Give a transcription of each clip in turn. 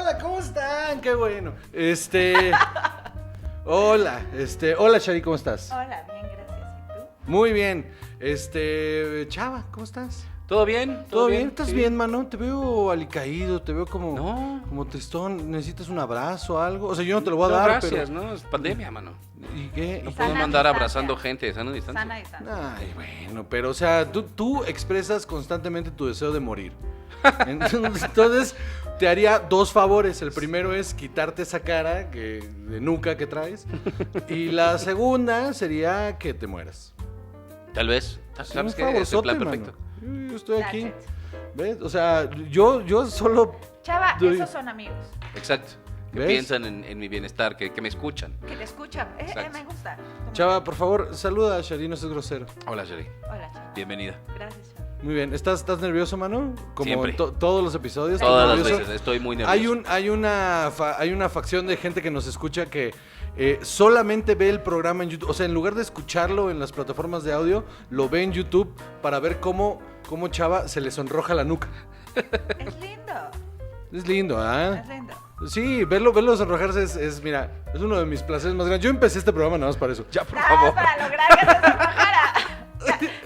Hola, ¿cómo están? Qué bueno. Hola, Shari, ¿cómo estás? Hola, bien, gracias. ¿Y tú? Muy bien. Chava, ¿cómo estás? ¿Todo bien? ¿Todo bien? ¿Estás Sí. bien, mano? Te veo alicaído, te veo como... No. Como tristón. ¿Necesitas un abrazo o algo? O sea, yo no te lo voy a No, dar, gracias, pero... ¿no? Es pandemia, mano. ¿Y qué? No ¿Y podemos Sana andar distancia. abrazando gente, sana distancia. Sana distancia. Ay, bueno, pero o sea, tú expresas constantemente tu deseo de morir. Entonces, te haría dos favores. El primero es quitarte esa cara de nuca que traes. Y la segunda sería que te mueras. Tal vez. Sí, ¿Sabes un qué? Es el favorzote, plan mano. perfecto. Yo estoy That's aquí. it. ¿Ves? O sea, yo solo... Chava, Doy- esos son amigos. Exacto. Que ¿Ves? piensan en mi bienestar, que me escuchan. Que te escuchan. Exacto. Me gusta. Chava, por favor, saluda a Shari, no seas grosero. Hola, Sherry. Hola, Chava. Bienvenida. Gracias, Chava. Muy bien. ¿Estás nervioso, mano? Como Siempre. en todos los episodios. ¿estás Todas las nervioso? veces estoy muy nervioso. Hay una facción de gente que nos escucha que solamente ve el programa en YouTube. O sea, en lugar de escucharlo en las plataformas de audio, lo ve en YouTube para ver cómo Chava se le sonroja la nuca. Es lindo. Es lindo, ¿ah? Es lindo. Sí, verlo sonrojarse mira, es uno de mis placeres más grandes. Yo empecé este programa nada más para eso. Ya, por Nada favor. más para lograr que se sonrojara.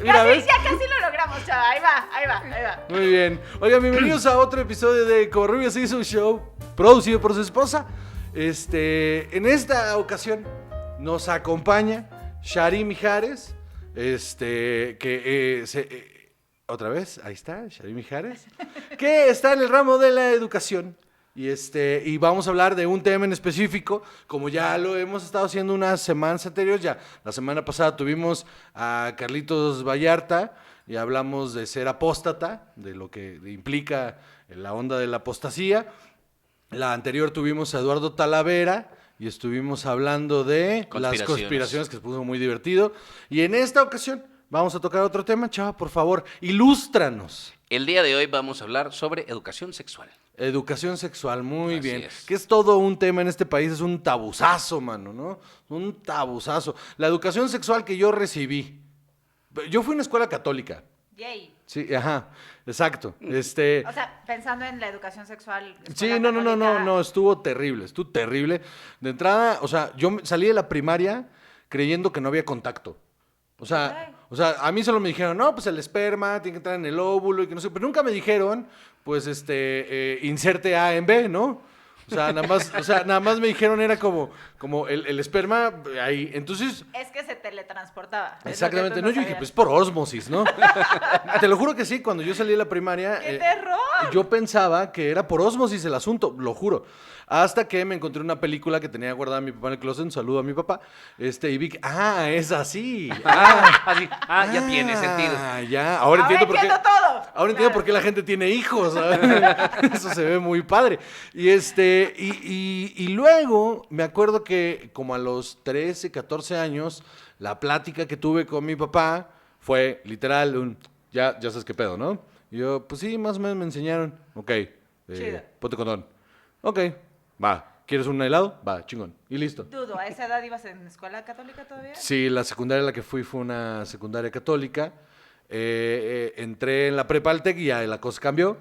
Mira, ¿ves? Ya casi lo logramos, Chava. Ahí va. Muy bien. Oigan, bienvenidos a otro episodio de Covarrubias hizo un show, producido por su esposa. En esta ocasión nos acompaña Shari Mijares, otra vez, ahí está, Shari Mijares, que está en el ramo de la educación. Y vamos a hablar de un tema en específico, como ya lo hemos estado haciendo unas semanas anteriores. Ya la semana pasada tuvimos a Carlitos Vallarta y hablamos de ser apóstata, de lo que implica la onda de la apostasía. La anterior tuvimos a Eduardo Talavera y estuvimos hablando de las conspiraciones, que se puso muy divertido. Y en esta ocasión vamos a tocar otro tema. Chava, por favor, ilústranos. El día de hoy vamos a hablar sobre educación sexual. Educación sexual, muy Así bien. es. Que es todo un tema en este país, es un tabuzazo, mano, ¿no? Un tabuzazo. La educación sexual que yo recibí. Yo fui a una escuela católica. Yay. Sí, ajá, exacto. O sea, pensando en la educación sexual. Sí, escuela católica, no, estuvo terrible. De entrada, o sea, salí de la primaria creyendo que no había contacto. O sea, a mí solo me dijeron, no, pues el esperma tiene que entrar en el óvulo y que no sé, pero nunca me dijeron, pues, inserte A en B, ¿no? O sea, nada más me dijeron, era como el esperma ahí. Entonces, Es que se teletransportaba. Es lo que exactamente, tú no, yo dije, sabías. pues por ósmosis, ¿no? Te lo juro que sí, cuando yo salí de la primaria, ¡Qué terror! yo pensaba que era por ósmosis el asunto, lo juro. Hasta que me encontré una película que tenía guardada mi papá en el closet, un saludo a mi papá, y vi que, es así. Ya tiene sentido. Ya, ahora entiendo por qué. todo. Ahora entiendo por qué la gente tiene hijos. Eso se ve muy padre. Y luego me acuerdo que como a los 13, 14 años, la plática que tuve con mi papá fue literal ya sabes qué pedo, ¿no? Y yo, pues sí, más o menos me enseñaron. Ok, Chido. ponte condón. Ok, va. ¿Quieres un helado? Va, chingón. Y listo. Dudo, ¿a esa edad ibas en escuela católica todavía? Sí, la secundaria a la que fui fue una secundaria católica. Entré en la prepa al TEC y ya la cosa cambió.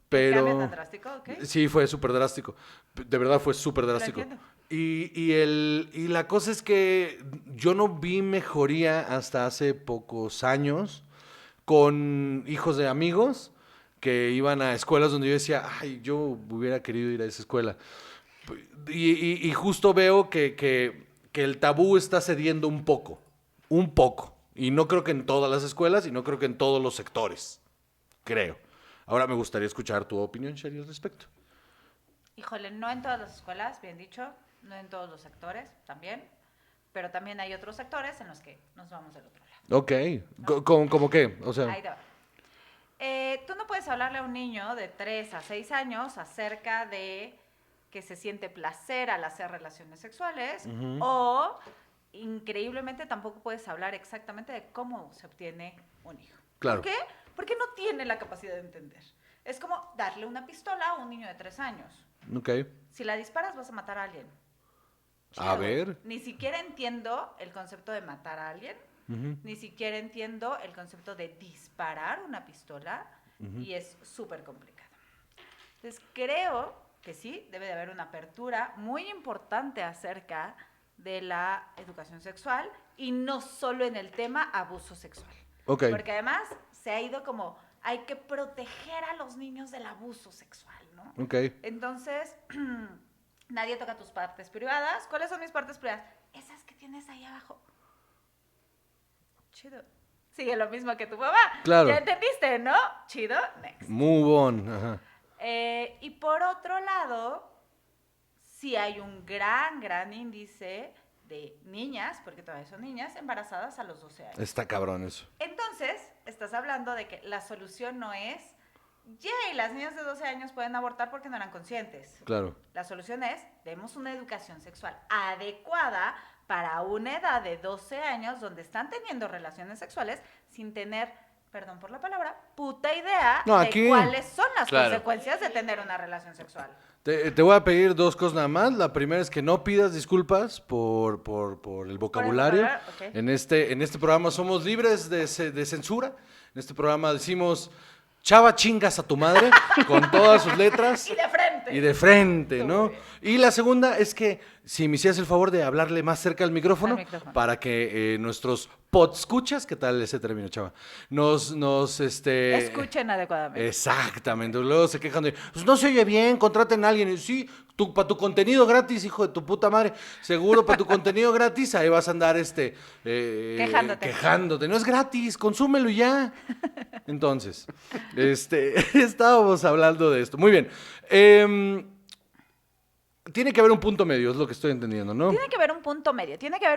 Pero... ¿Cambio tan drástico? ¿Ok? Sí, fue súper drástico. De verdad fue súper drástico. entiendo. Y la cosa es que yo no vi mejoría hasta hace pocos años con hijos de amigos que iban a escuelas donde yo decía, ay, yo hubiera querido ir a esa escuela. Y justo veo que el tabú está cediendo un poco. Y no creo que en todas las escuelas y no creo que en todos los sectores. Creo. Ahora me gustaría escuchar tu opinión, Shari, al respecto. Híjole, no en todas las escuelas, bien dicho, no en todos los sectores también, pero también hay otros sectores en los que nos vamos del otro lado. Ok. ¿Cómo qué? O sea, Ahí te va. Tú no puedes hablarle a un niño de 3 a 6 años acerca de que se siente placer al hacer relaciones sexuales o, increíblemente, tampoco puedes hablar exactamente de cómo se obtiene un hijo. Claro. ¿Por qué? Porque no tiene la capacidad de entender. Es como darle una pistola a un niño de 3 años. ok. Si la disparas vas a matar a alguien. A ver. Ni siquiera entiendo el concepto de matar a alguien. Ni siquiera entiendo el concepto de disparar una pistola y es súper complicado. Entonces creo que sí, debe de haber una apertura muy importante acerca de la educación sexual y no solo en el tema abuso sexual. Ok. Porque además se ha ido como, hay que proteger a los niños del abuso sexual, ¿no? Ok. Entonces, nadie toca tus partes privadas. ¿Cuáles son mis partes privadas? Esas que tienes ahí abajo. Chido. Sigue lo mismo que tu mamá. Claro. ¿Ya entendiste, no? Chido, next. Move on. Ajá. Y por otro lado, sí hay un gran índice de niñas, porque todavía son niñas, embarazadas a los 12 años. Está cabrón eso. Entonces, estás hablando de que la solución no es, yay, las niñas de 12 años pueden abortar porque no eran conscientes. Claro. La solución es, demos una educación sexual adecuada para una edad de 12 años donde están teniendo relaciones sexuales sin tener, perdón por la palabra, puta idea No, de aquí- cuáles son las Claro. consecuencias de tener una relación sexual. Te voy a pedir 2 cosas nada más. La primera es que no pidas disculpas por el vocabulario. ok. En este programa somos libres de censura. En este programa decimos, chava, chingas a tu madre, con todas sus letras. Y de frente. Y de frente, Muy ¿no? bien. Y la segunda es que si me hicieras el favor de hablarle más cerca al micrófono, Al micrófono. para que nuestros podscuchas, ¿qué tal ese término, chava? Escuchen adecuadamente. Exactamente. Luego se quejan de, pues no se oye bien, contraten a alguien. Y, sí, para tu contenido gratis, hijo de tu puta madre. Seguro para tu contenido gratis, ahí vas a andar quejándote. No es gratis, consúmelo y ya. Entonces, estábamos hablando de esto. Muy bien. Tiene que haber un punto medio, es lo que estoy entendiendo, ¿no? Tiene que haber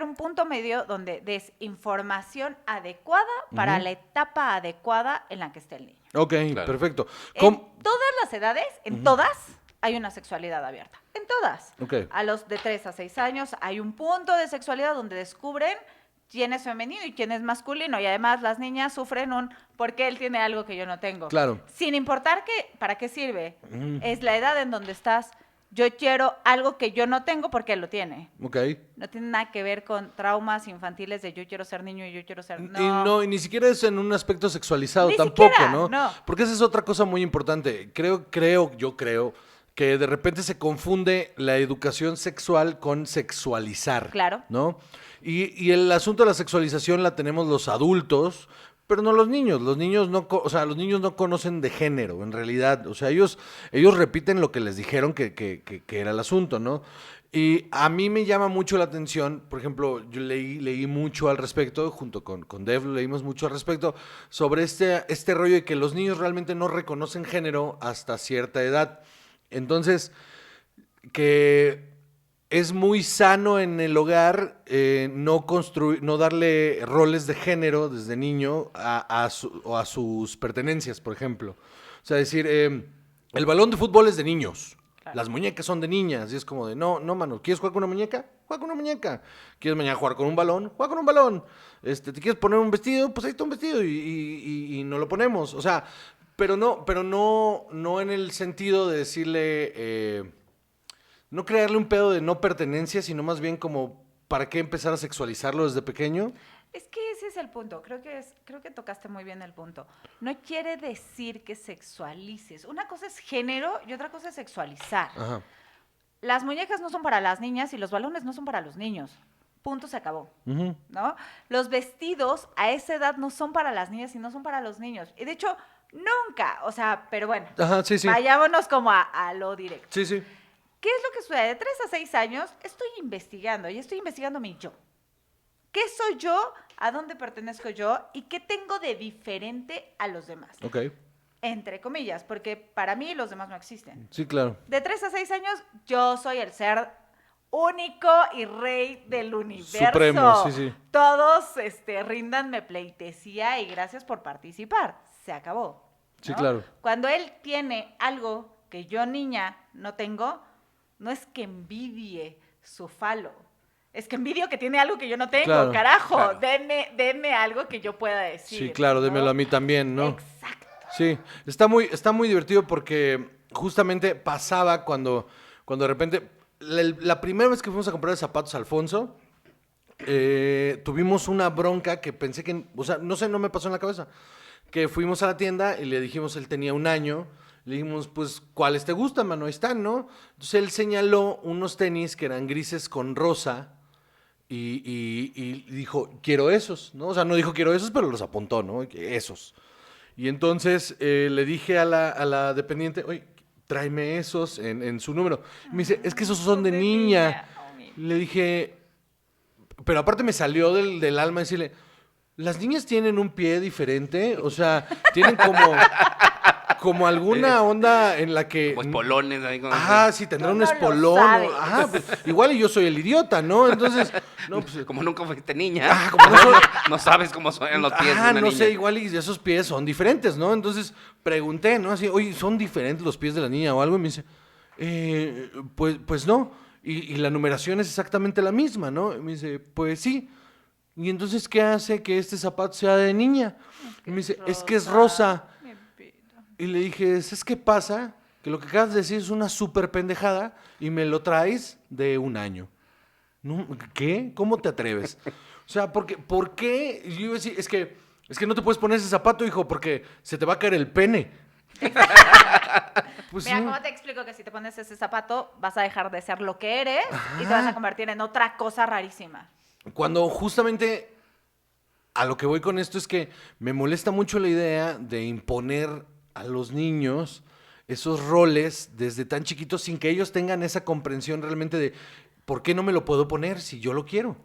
un punto medio donde des información adecuada para la etapa adecuada en la que esté el niño. Ok, Claro. perfecto. En todas las edades, todas, hay una sexualidad abierta. En todas. Ok. A los de 3 a 6 años hay un punto de sexualidad donde descubren quién es femenino y quién es masculino. Y además las niñas sufren porque él tiene algo que yo no tengo. Claro. Sin importar para qué sirve. Es la edad en donde estás. Yo quiero algo que yo no tengo porque él lo tiene. Ok. No tiene nada que ver con traumas infantiles de yo quiero ser niño y yo quiero ser... Y ni siquiera es en un aspecto sexualizado Ni tampoco, siquiera, ¿no? no. Porque esa es otra cosa muy importante. Yo creo que de repente se confunde la educación sexual con sexualizar. Claro. ¿No? Y el asunto de la sexualización la tenemos los adultos, pero no los niños. Los niños los niños no conocen de género, en realidad. O sea, ellos repiten lo que les dijeron que era el asunto, ¿no? Y a mí me llama mucho la atención, por ejemplo, yo leí mucho al respecto, junto con Dev leímos mucho al respecto, sobre este rollo de que los niños realmente no reconocen género hasta cierta edad. Entonces, que es muy sano en el hogar no darle roles de género desde niño a sus pertenencias, por ejemplo. O sea, decir, el balón de fútbol es de niños, Claro. las muñecas son de niñas, y es como de, no, mano, ¿quieres jugar con una muñeca? Juega con una muñeca. ¿Quieres mañana jugar con un balón? Juega con un balón. ¿Te quieres poner un vestido? Pues ahí está un vestido y no lo ponemos. O sea, pero no en el sentido de decirle... no crearle un pedo de no pertenencia, sino más bien como, ¿para qué empezar a sexualizarlo desde pequeño? Es que ese es el punto. Creo que tocaste muy bien el punto. No quiere decir que sexualices. Una cosa es género y otra cosa es sexualizar. Ajá. Las muñecas no son para las niñas y los balones no son para los niños. Punto, se acabó. Ujú. ¿No? Los vestidos a esa edad no son para las niñas y no son para los niños. Y de hecho, nunca. O sea, pero bueno. Ajá, sí. Vayámonos como a lo directo. Sí, sí. ¿Qué es lo que sucede? De 3 a 6 años estoy investigando y estoy investigando mi yo. ¿Qué soy yo? ¿A dónde pertenezco yo? ¿Y qué tengo de diferente a los demás? Ok. Entre comillas, porque para mí los demás no existen. Sí, claro. De 3 a 6 años, yo soy el ser único y rey del universo. Supremo, sí, sí. Todos ríndanme pleitesía y gracias por participar. Se acabó. Sí, ¿no? claro. Cuando él tiene algo que yo, niña, no tengo, no es que envidie su falo. Es que envidio que tiene algo que yo no tengo, Claro, carajo. claro. Denme algo que yo pueda decir. Sí, claro, ¿no? démelo a mí también, ¿no? Exacto. Sí, está muy divertido porque justamente pasaba cuando de repente, la primera vez que fuimos a comprar zapatos a Alfonso, tuvimos una bronca que pensé que, o sea, no sé, no me pasó en la cabeza, que fuimos a la tienda y le dijimos, él tenía 1 año, Le dijimos, pues, ¿cuáles te gustan, mano? Ahí están, ¿no? Entonces él señaló unos tenis que eran grises con rosa y dijo, quiero esos, ¿no? O sea, no dijo quiero esos, pero los apuntó, ¿no? Esos. Y entonces le dije a la dependiente, oye, tráeme esos en su número. Y me dice, es que esos son de niña. Oh, mi- Le dije, pero aparte me salió del alma decirle, las niñas tienen un pie diferente, o sea, tienen como alguna onda en la que... Como espolones ahí con... Ajá, sí, tendrá Tú un no lo espolón. sabes. Ajá, pues, igual y yo soy el idiota, ¿no? Entonces, no, pues... Como nunca fuiste niña. como no soy- No sabes cómo son los pies de Ah, una no niña. sé, igual y esos pies son diferentes, ¿no? Entonces pregunté, ¿no? Así, oye, ¿son diferentes los pies de la niña o algo? Y me dice, pues no. Y la numeración es exactamente la misma, ¿no? Y me dice, pues sí. Y entonces, ¿qué hace que este zapato sea de niña? Y me dice, es que es rosa. Mi vida. Y le dije, ¿sabes qué pasa? Que lo que acabas de decir es una súper pendejada y me lo traes de 1 año. No, ¿qué? ¿Cómo te atreves? O sea, ¿por qué? Y yo iba a decir, es que no te puedes poner ese zapato, hijo, porque se te va a caer el pene. Pues Mira, sí. ¿cómo te explico que si te pones ese zapato vas a dejar de ser lo que eres y te vas a convertir en otra cosa rarísima? Cuando justamente a lo que voy con esto es que me molesta mucho la idea de imponer a los niños esos roles desde tan chiquitos sin que ellos tengan esa comprensión realmente de por qué no me lo puedo poner si yo lo quiero.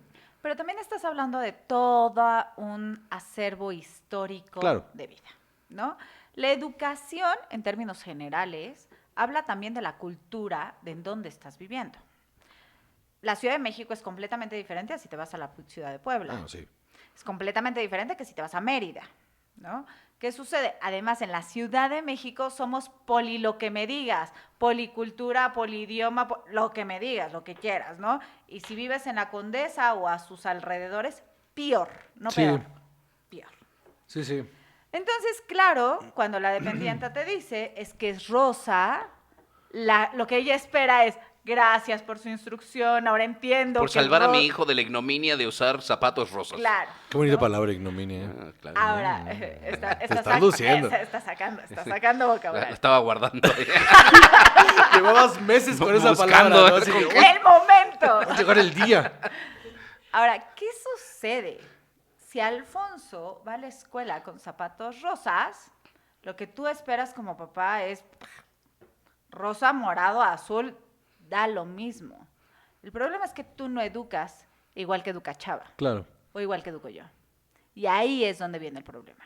Pero también estás hablando de todo un acervo histórico Claro. de vida, ¿no? La educación, en términos generales, habla también de la cultura de en dónde estás viviendo. La Ciudad de México es completamente diferente a si te vas a la ciudad de Puebla. Ah, sí. Es completamente diferente que si te vas a Mérida, ¿no? ¿Qué sucede? Además, en la Ciudad de México somos poli lo que me digas, policultura, polidioma, lo que me digas, lo que quieras, ¿no? Y si vives en la Condesa o a sus alrededores, peor, no Sí. peor, peor. Sí, sí. Entonces, claro, cuando la dependienta te dice es que es rosa, lo que ella espera es gracias por su instrucción, ahora entiendo. Por que salvar a ro-". mi hijo de la ignominia de usar zapatos rosas. Claro. Qué bonita ¿no? palabra, ignominia. Ah, claro. Ahora, estás luciendo. Está sacando La vocabulario. estaba guardando. Llevabas meses con esa Buscando, palabra, ¿no? Así ¿con de, qué? "Uy, ¡El momento! va a llegar el día. Ahora, ¿qué sucede? Si Alfonso va a la escuela con zapatos rosas, lo que tú esperas como papá es rosa, morado, azul, da lo mismo. El problema es que tú no educas igual que educa Chava Claro, o igual que educo yo. Y ahí es donde viene el problema.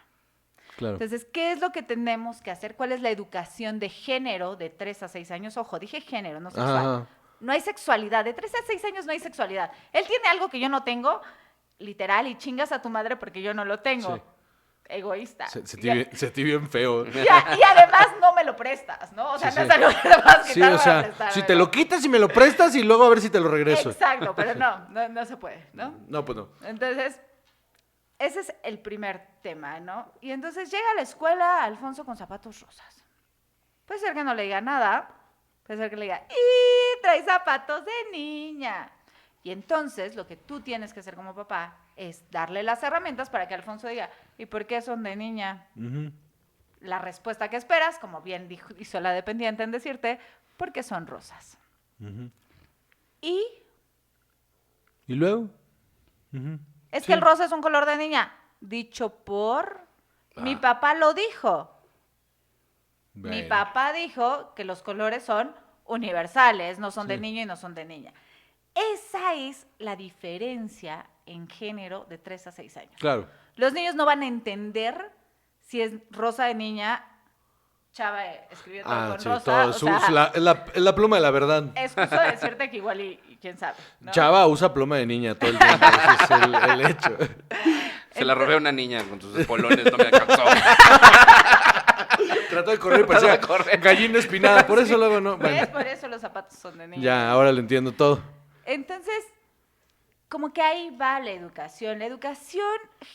claro. Entonces, ¿qué es lo que tenemos que hacer? ¿Cuál es la educación de género de 3 a 6 años? Ojo, dije género, no sexual. Ajá. No hay sexualidad. De 3 a 6 años no hay sexualidad. Él tiene algo que yo no tengo, literal, y chingas a tu madre porque yo no lo tengo. Sí. Egoísta. Sentí bien feo. Y además no me lo prestas, ¿no? O sea, Sí, no sí. es algo que te vas a Sí, quitar o para sea, prestarme, si te lo ¿no? quitas y me lo prestas y luego a ver si te lo regreso. Exacto, pero no se puede, ¿no? No, pues no. Entonces, ese es el primer tema, ¿no? Y entonces llega a la escuela Alfonso con zapatos rosas. Puede ser que no le diga nada, puede ser que le diga, ¡y trae zapatos de niña! Y entonces lo que tú tienes que hacer como papá es darle las herramientas para que Alfonso diga, ¿y por qué son de niña? Ujú. La respuesta que esperas, como bien hizo la dependiente en decirte, porque son rosas. Ujú. Y ¿Y luego? Ujú. es Sí. que el rosa es un color de niña. Dicho por... Mi Ah. papá lo dijo. Mi Bueno. papá dijo que los colores son universales, no son de Sí. niño y no son de niña. Esa es la diferencia en género de 3 a 6 años. Claro. Los niños no van a entender si es rosa de niña. Chava escribió todo con Sí, rosa. todo. o sea, Es la pluma de la verdad. es justo decirte que igual y quién sabe. ¿no? Chava usa pluma de niña todo el tiempo. Ese es el hecho. Se la robé a una niña con sus espolones, no me alcanzó. Trató de correr y Trató de parecía correr. gallina espinada. Por eso luego no. ¿Ves? Bueno, Por eso los zapatos son de niña. ya, ahora le entiendo todo. Entonces, como que ahí va la educación. La educación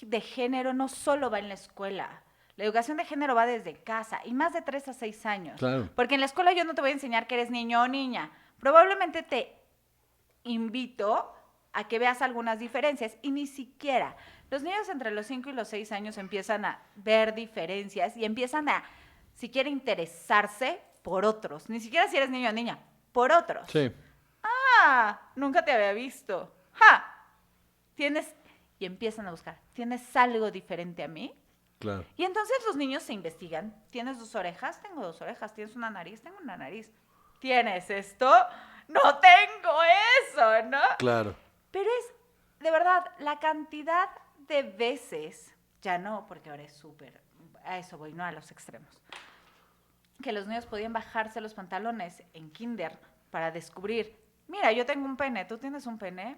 de género no solo va en la escuela. La educación de género va desde casa y más de 3 a 6 años. Claro. Porque en la escuela yo no te voy a enseñar que eres niño o niña. Probablemente te invito a que veas algunas diferencias y ni siquiera. Los niños entre los 5 y los 6 años empiezan a ver diferencias y empiezan a si quiere interesarse por otros. Ni siquiera si eres niño o niña, por otros. Sí. Ah, nunca te había visto. ¡Ja! Y empiezan a buscar, ¿tienes algo diferente a mí? Claro. Y entonces los niños se investigan. ¿Tienes 2 orejas? Tengo 2 orejas. ¿Tienes una nariz? Tengo una nariz. ¿Tienes esto? No tengo eso, ¿no? Claro. Pero es, de verdad, la cantidad de veces, ya no, porque ahora es súper, a eso voy, no a los extremos, que los niños podían bajarse los pantalones en kinder para descubrir, mira, yo tengo un pene, ¿tú tienes un pene?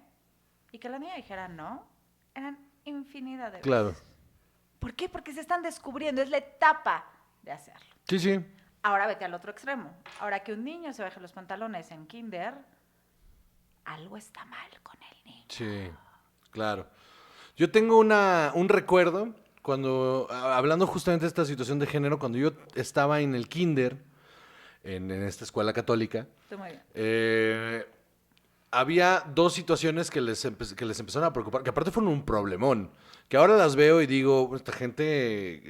Y que la niña dijera no, eran infinidad de veces. Claro. ¿Por qué? Porque se están descubriendo, es la etapa de hacerlo. Sí, sí. Ahora vete al otro extremo. Ahora que un niño se baje los pantalones en kinder, algo está mal con el niño. Sí, claro. Yo tengo un recuerdo cuando, hablando justamente de esta situación de género, cuando yo estaba en el kinder, en esta escuela católica, Tú muy bien. había 2 situaciones que les empezaron a preocupar, que aparte fueron un problemón, que ahora las veo y digo, esta gente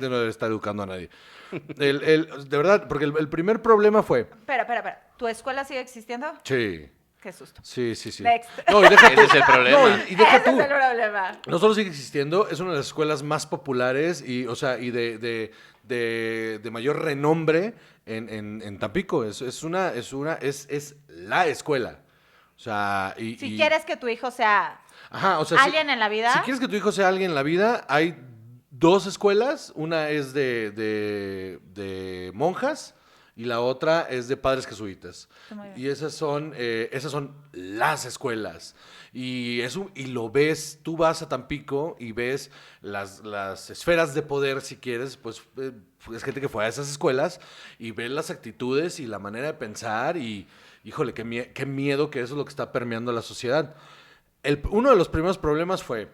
no debe estar educando a nadie. De verdad, porque el primer problema fue, Espera. ¿Tu escuela sigue existiendo? sí, Qué susto. sí. Next. No, y deja Ese es el problema. No, y deja Ese tú. es el problema. No solo sigue existiendo, es una de las escuelas más populares y de mayor renombre en Tampico. Es la escuela. O sea, Si quieres que tu hijo sea ajá, o sea, alguien en la vida. Si quieres que tu hijo sea alguien en la vida, hay 2 escuelas. Una es de monjas y la otra es de padres jesuitas. Muy bien. Y esas son las escuelas. Y lo ves, tú vas a Tampico y ves las esferas de poder, si quieres, pues es gente que fue a esas escuelas y ves las actitudes y la manera de pensar y, híjole, qué miedo que eso es lo que está permeando la sociedad. Uno de los primeros problemas fue,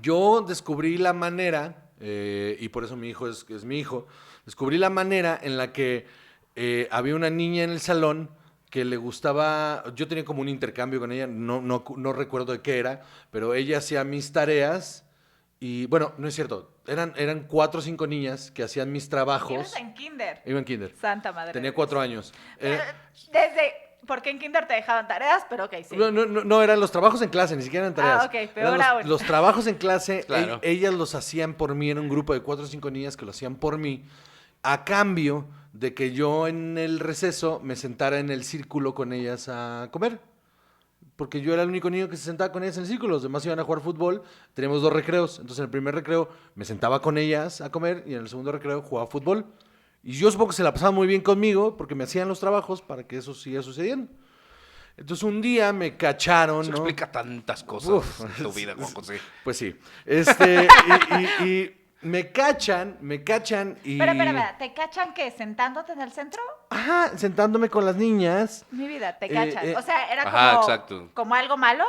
yo descubrí la manera, y por eso mi hijo es mi hijo, descubrí la manera en la que había una niña en el salón que le gustaba, yo tenía como un intercambio con ella, no recuerdo de qué era, pero ella hacía mis tareas y, bueno, no es cierto, eran 4 o 5 niñas que hacían mis trabajos. Ibas en kinder. Iba en kinder. Santa madre. Tenía 4 años. Porque en kinder te dejaban tareas, pero ok, sí. No, eran los trabajos en clase, ni siquiera eran tareas. Ok, peor Eran aún. los trabajos en clase, Claro. ellas los hacían por mí, era un grupo de 4 o 5 niñas que lo hacían por mí, a cambio de que yo en el receso me sentara en el círculo con ellas a comer. Porque yo era el único niño que se sentaba con ellas en el círculo, los demás iban a jugar fútbol, teníamos 2 recreos, entonces en el primer recreo me sentaba con ellas a comer y en el segundo recreo jugaba fútbol. Y yo supongo que se la pasaban muy bien conmigo porque me hacían los trabajos para que eso siga sucediendo. Entonces un día me cacharon, Eso ¿no? explica tantas cosas Uf, en tu vida, Juan José. Pues sí. Y me cachan y... Espera, ¿te cachan qué? ¿Sentándote en el centro? Ajá, sentándome con las niñas. Mi vida, te cachan. O sea, era Ajá, como, exacto. como algo malo.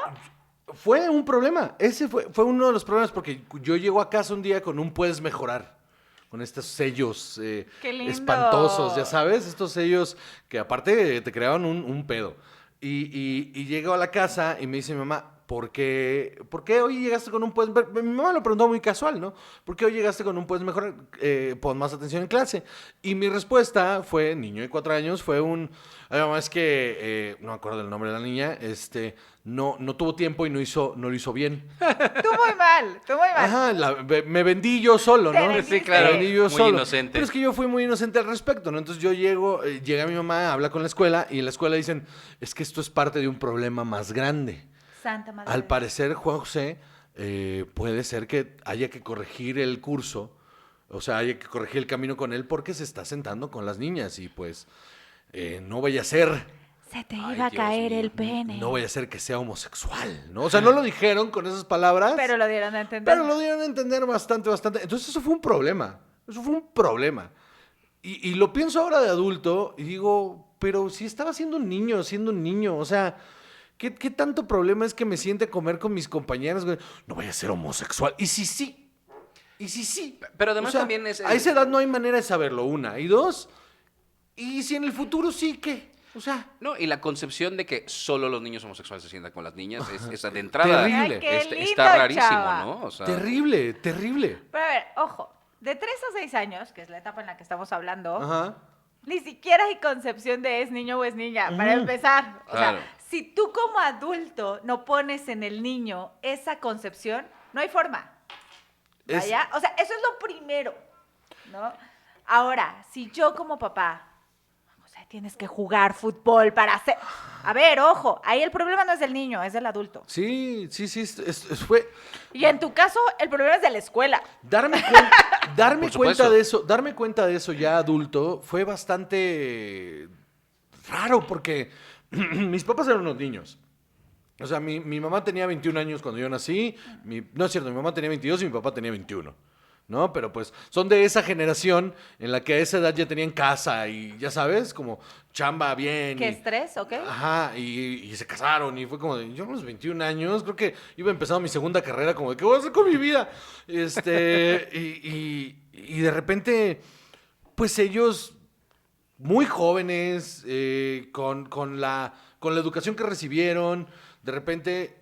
Fue un problema. Ese fue uno de los problemas porque yo llego a casa un día con un puedes mejorar. Con estos sellos ¡Qué lindo! espantosos, ya sabes, estos sellos que aparte te creaban un pedo. Y llego a la casa y me dice mi mamá, ¿por qué hoy llegaste con un puedes mejorar? Mi mamá lo preguntó muy casual, ¿no? ¿Por qué hoy llegaste con un puedes mejorar? Pon más atención en clase. Y mi respuesta fue, niño de 4 años, fue ay, mamá, es que, no me acuerdo del nombre de la niña, no tuvo tiempo y no lo hizo bien. Tú muy mal. Ajá, me vendí yo solo, Te ¿no? vendiste. Sí, claro. Me vendí yo Muy solo. inocente. Pero es que yo fui muy inocente al respecto, ¿no? Entonces yo llega mi mamá, habla con la escuela y en la escuela dicen, es que esto es parte de un problema más grande. Santa madre. Al parecer, Juan José, puede ser que haya que corregir el curso, o sea, haya que corregir el camino con él porque se está sentando con las niñas y pues no vaya a ser... Se te Ay, iba a Dios caer mío. el pene. No vaya a ser que sea homosexual, ¿no? O sea, no lo dijeron con esas palabras. Pero lo dieron a entender. Pero lo dieron a entender bastante. Entonces eso fue un problema. Y lo pienso ahora de adulto y digo, pero si estaba siendo un niño, o sea, ¿qué tanto problema es que me siente a comer con mis compañeras? No vaya a ser homosexual. Y si sí. Pero además O sea, también es... a esa edad no hay manera de saberlo, 1. Y 2, y si en el futuro sí, ¿qué? O sea... No, y la concepción de que solo los niños homosexuales se sientan con las niñas es de entrada. Terrible. Ay, qué lindo, Está rarísimo, chava. ¿no? O sea, Terrible. Pero a ver, ojo. de 3 a 6 años, que es la etapa en la que estamos hablando, Ajá. ni siquiera hay concepción de es niño o es niña, para empezar. O Claro. sea, si tú como adulto no pones en el niño esa concepción, no hay forma. Es- Vaya, o sea, eso es lo primero, ¿no? Ahora, si yo como papá, o sea, tienes que jugar fútbol para hacer... A ver, ojo, ahí el problema no es del niño, es del adulto. Sí, fue Y en tu caso, el problema es de la escuela. darme Por supuesto. darme cuenta de eso ya adulto fue bastante raro porque mis papás eran unos niños. O sea, mi mamá tenía 21 años cuando yo nací. No es cierto, mi mamá tenía 22 y mi papá tenía 21. ¿No? Pero pues son de esa generación en la que a esa edad ya tenían casa y ya sabes, como chamba bien. ¿Qué y- estrés, ok? Ajá, y se casaron y fue como de, yo a los 21 años, creo que iba empezando mi segunda carrera, como de, ¿qué voy a hacer con mi vida? Y de repente, pues ellos, muy jóvenes, con la educación que recibieron, de repente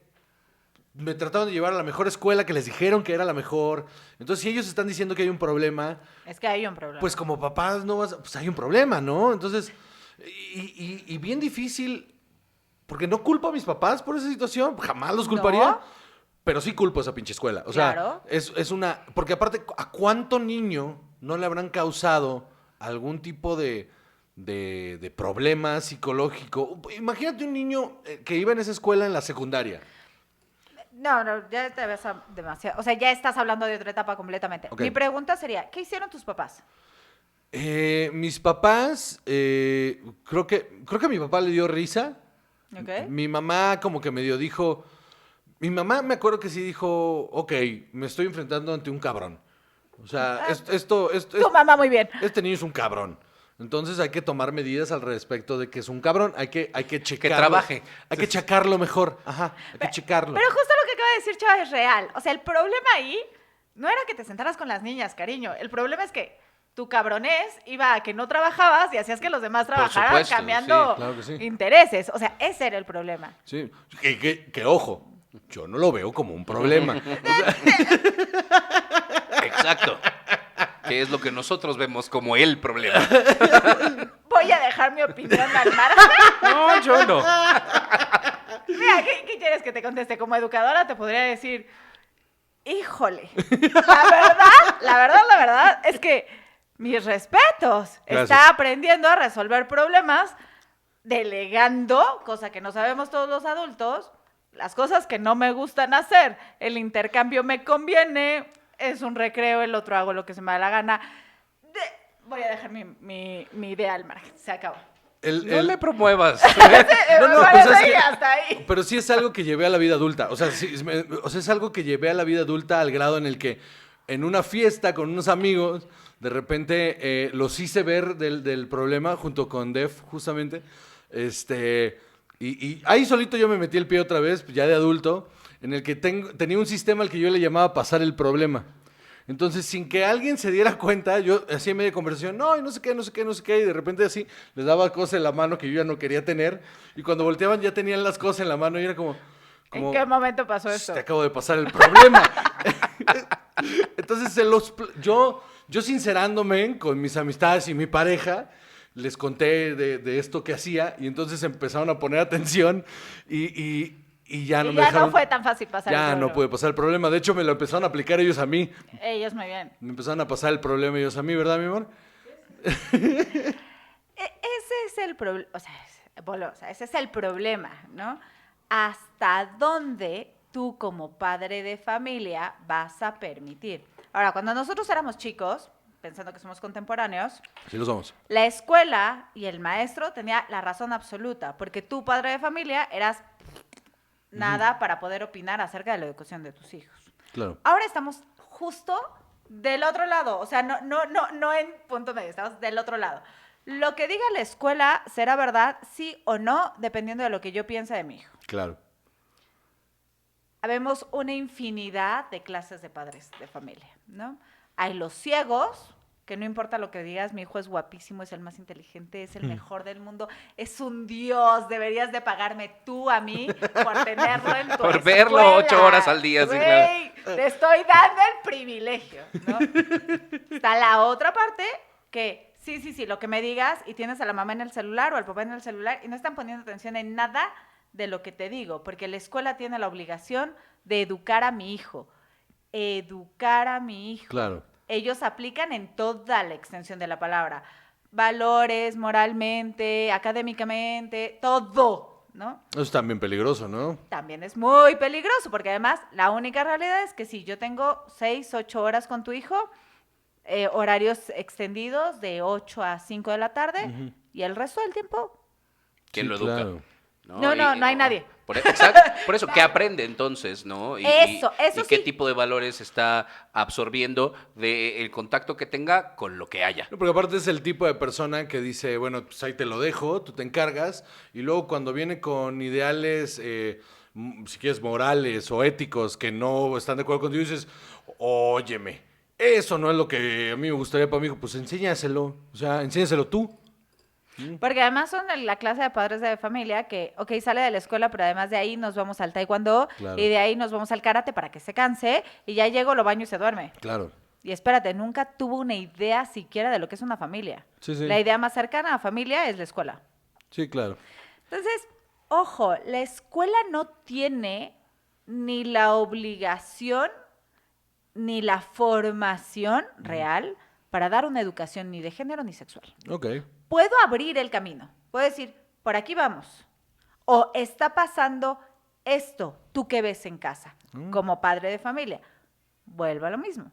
me trataron de llevar a la mejor escuela que les dijeron que era la mejor. Entonces, si ellos están diciendo que hay un problema, Es que hay un problema. pues como papás no vas, pues hay un problema, ¿no? Entonces, y bien difícil, porque no culpo a mis papás por esa situación, jamás los culparía, No. pero sí culpo a esa pinche escuela. O sea, Claro. es una, porque aparte, ¿a cuánto niño no le habrán causado algún tipo de problema psicológico? Imagínate un niño que iba en esa escuela en la secundaria. No, ya te ves demasiado. O sea, ya estás hablando de otra etapa completamente. Ok. Mi pregunta sería, ¿qué hicieron tus papás? Mis papás, creo que a mi papá le dio risa. ¿Ok? Mi mamá como que medio dijo, mi mamá me acuerdo que sí dijo, ok, me estoy enfrentando ante un cabrón. O sea, Tu mamá muy bien. este niño es un cabrón. Entonces hay que tomar medidas al respecto de que es un cabrón. Hay que checarlo. trabaje. Hay que checarlo mejor. Ajá, hay que checarlo. Pero justo lo que acaba de decir Chava es real. O sea, el problema ahí no era que te sentaras con las niñas, cariño. El problema es que tu cabronés iba a que no trabajabas y hacías que los demás trabajaran supuesto, cambiando sí, claro que sí. intereses. O sea, ese era el problema. Sí, que ojo, yo no lo veo como un problema. Exacto. Que es lo que nosotros vemos como el problema. Voy a dejar mi opinión al margen. No, yo no. Mira, ¿qué quieres que te conteste? Como educadora te podría decir, híjole, la verdad es que mis respetos. Gracias. Está aprendiendo a resolver problemas, delegando, cosa que no sabemos todos los adultos, las cosas que no me gustan hacer. El intercambio me conviene, es un recreo, el otro hago lo que se me da la gana. Voy a dejar mi idea al margen, se acabó. No me promuevas. No, no, Me pues parece es que- hasta ahí. Pero sí es algo que llevé a la vida adulta. O sea, es algo que llevé a la vida adulta al grado en el que en una fiesta con unos amigos, de repente los hice ver del problema junto con Def, justamente. Y ahí solito yo me metí el pie otra vez, ya de adulto, en el que tenía un sistema al que yo le llamaba pasar el problema. Entonces, sin que alguien se diera cuenta, yo hacía media conversación, no, y no sé qué, y de repente así les daba cosas en la mano que yo ya no quería tener, y cuando volteaban ya tenían las cosas en la mano y era como ¿En qué momento pasó esto? te acabo de pasar el problema. Entonces, yo sincerándome con mis amistades y mi pareja, les conté de esto que hacía, y entonces empezaron a poner atención, y ya no Y me ya dejaron. no fue tan fácil pasar el Ya problema. no pude pasar el problema. De hecho, me lo empezaron a aplicar ellos a mí. Ellos muy bien. Me empezaron a pasar el problema ellos a mí, ¿verdad, mi amor? Ese es el problema, o sea, ese es el problema, ¿no? ¿Hasta dónde tú como padre de familia vas a permitir? Ahora, cuando nosotros éramos chicos, pensando que somos contemporáneos, Sí lo somos. la escuela y el maestro tenía la razón absoluta, porque tú, padre de familia, eras nada para poder opinar acerca de la educación de tus hijos. Claro. Ahora estamos justo del otro lado, o sea, no en punto medio, estamos del otro lado. Lo que diga la escuela será verdad, sí o no, dependiendo de lo que yo piense de mi hijo. Claro. Habemos una infinidad de clases de padres de familia, ¿no? Hay los ciegos, que no importa lo que digas, mi hijo es guapísimo, es el más inteligente, es el mejor del mundo, es un dios, deberías de pagarme tú a mí por tenerlo en tu Por escuela. verlo 8 horas al día, sí, Güey, te estoy dando el privilegio, ¿no? está la otra parte que sí, lo que me digas y tienes a la mamá en el celular o al papá en el celular y no están poniendo atención en nada de lo que te digo, porque la escuela tiene la obligación de educar a mi hijo. Educar a mi hijo. Claro. Ellos aplican en toda la extensión de la palabra. Valores, moralmente, académicamente, todo, ¿no? Eso es también peligroso, ¿no? También es muy peligroso, porque además la única realidad es que si yo tengo 6, 8 horas con tu hijo, horarios extendidos de 8 a 5 de la tarde, y el resto del tiempo... ¿Quién Sí, lo educa? claro. No hay nadie. Exacto, por eso, ¿qué aprende entonces, no? Eso y qué sí. tipo de valores está absorbiendo del contacto que tenga con lo que haya. No, porque aparte es el tipo de persona que dice, bueno, pues ahí te lo dejo, tú te encargas, y luego cuando viene con ideales, si quieres, morales o éticos que no están de acuerdo contigo, dices, óyeme, eso no es lo que a mí me gustaría para mi hijo, pues enséñaselo, o sea, enséñaselo tú. Porque además son la clase de padres de familia que, ok, sale de la escuela, pero además de ahí nos vamos al taekwondo Claro. y de ahí nos vamos al karate para que se canse y ya llego, lo baño y se duerme. Claro. Y espérate, nunca tuvo una idea siquiera de lo que es una familia. Sí, sí. La idea más cercana a familia es la escuela. Sí, claro. Entonces, ojo, la escuela no tiene ni la obligación ni la formación real para dar una educación ni de género ni sexual. Ok. Puedo abrir el camino, puedo decir, por aquí vamos. O está pasando esto, ¿tú qué ves en casa? Como padre de familia. Vuelvo a lo mismo.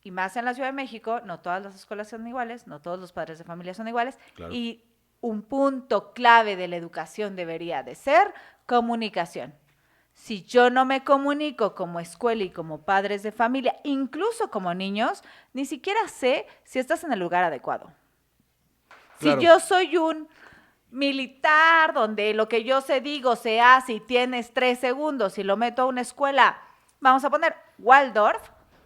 Y más en la Ciudad de México, no todas las escuelas son iguales, no todos los padres de familia son iguales. Claro. Y un punto clave de la educación debería de ser comunicación. Si yo no me comunico como escuela y como padres de familia, incluso como niños, ni siquiera sé si estás en el lugar adecuado. Claro. Si yo soy un militar donde lo que yo se digo se hace y tienes 3 segundos y lo meto a una escuela, vamos a poner Waldorf,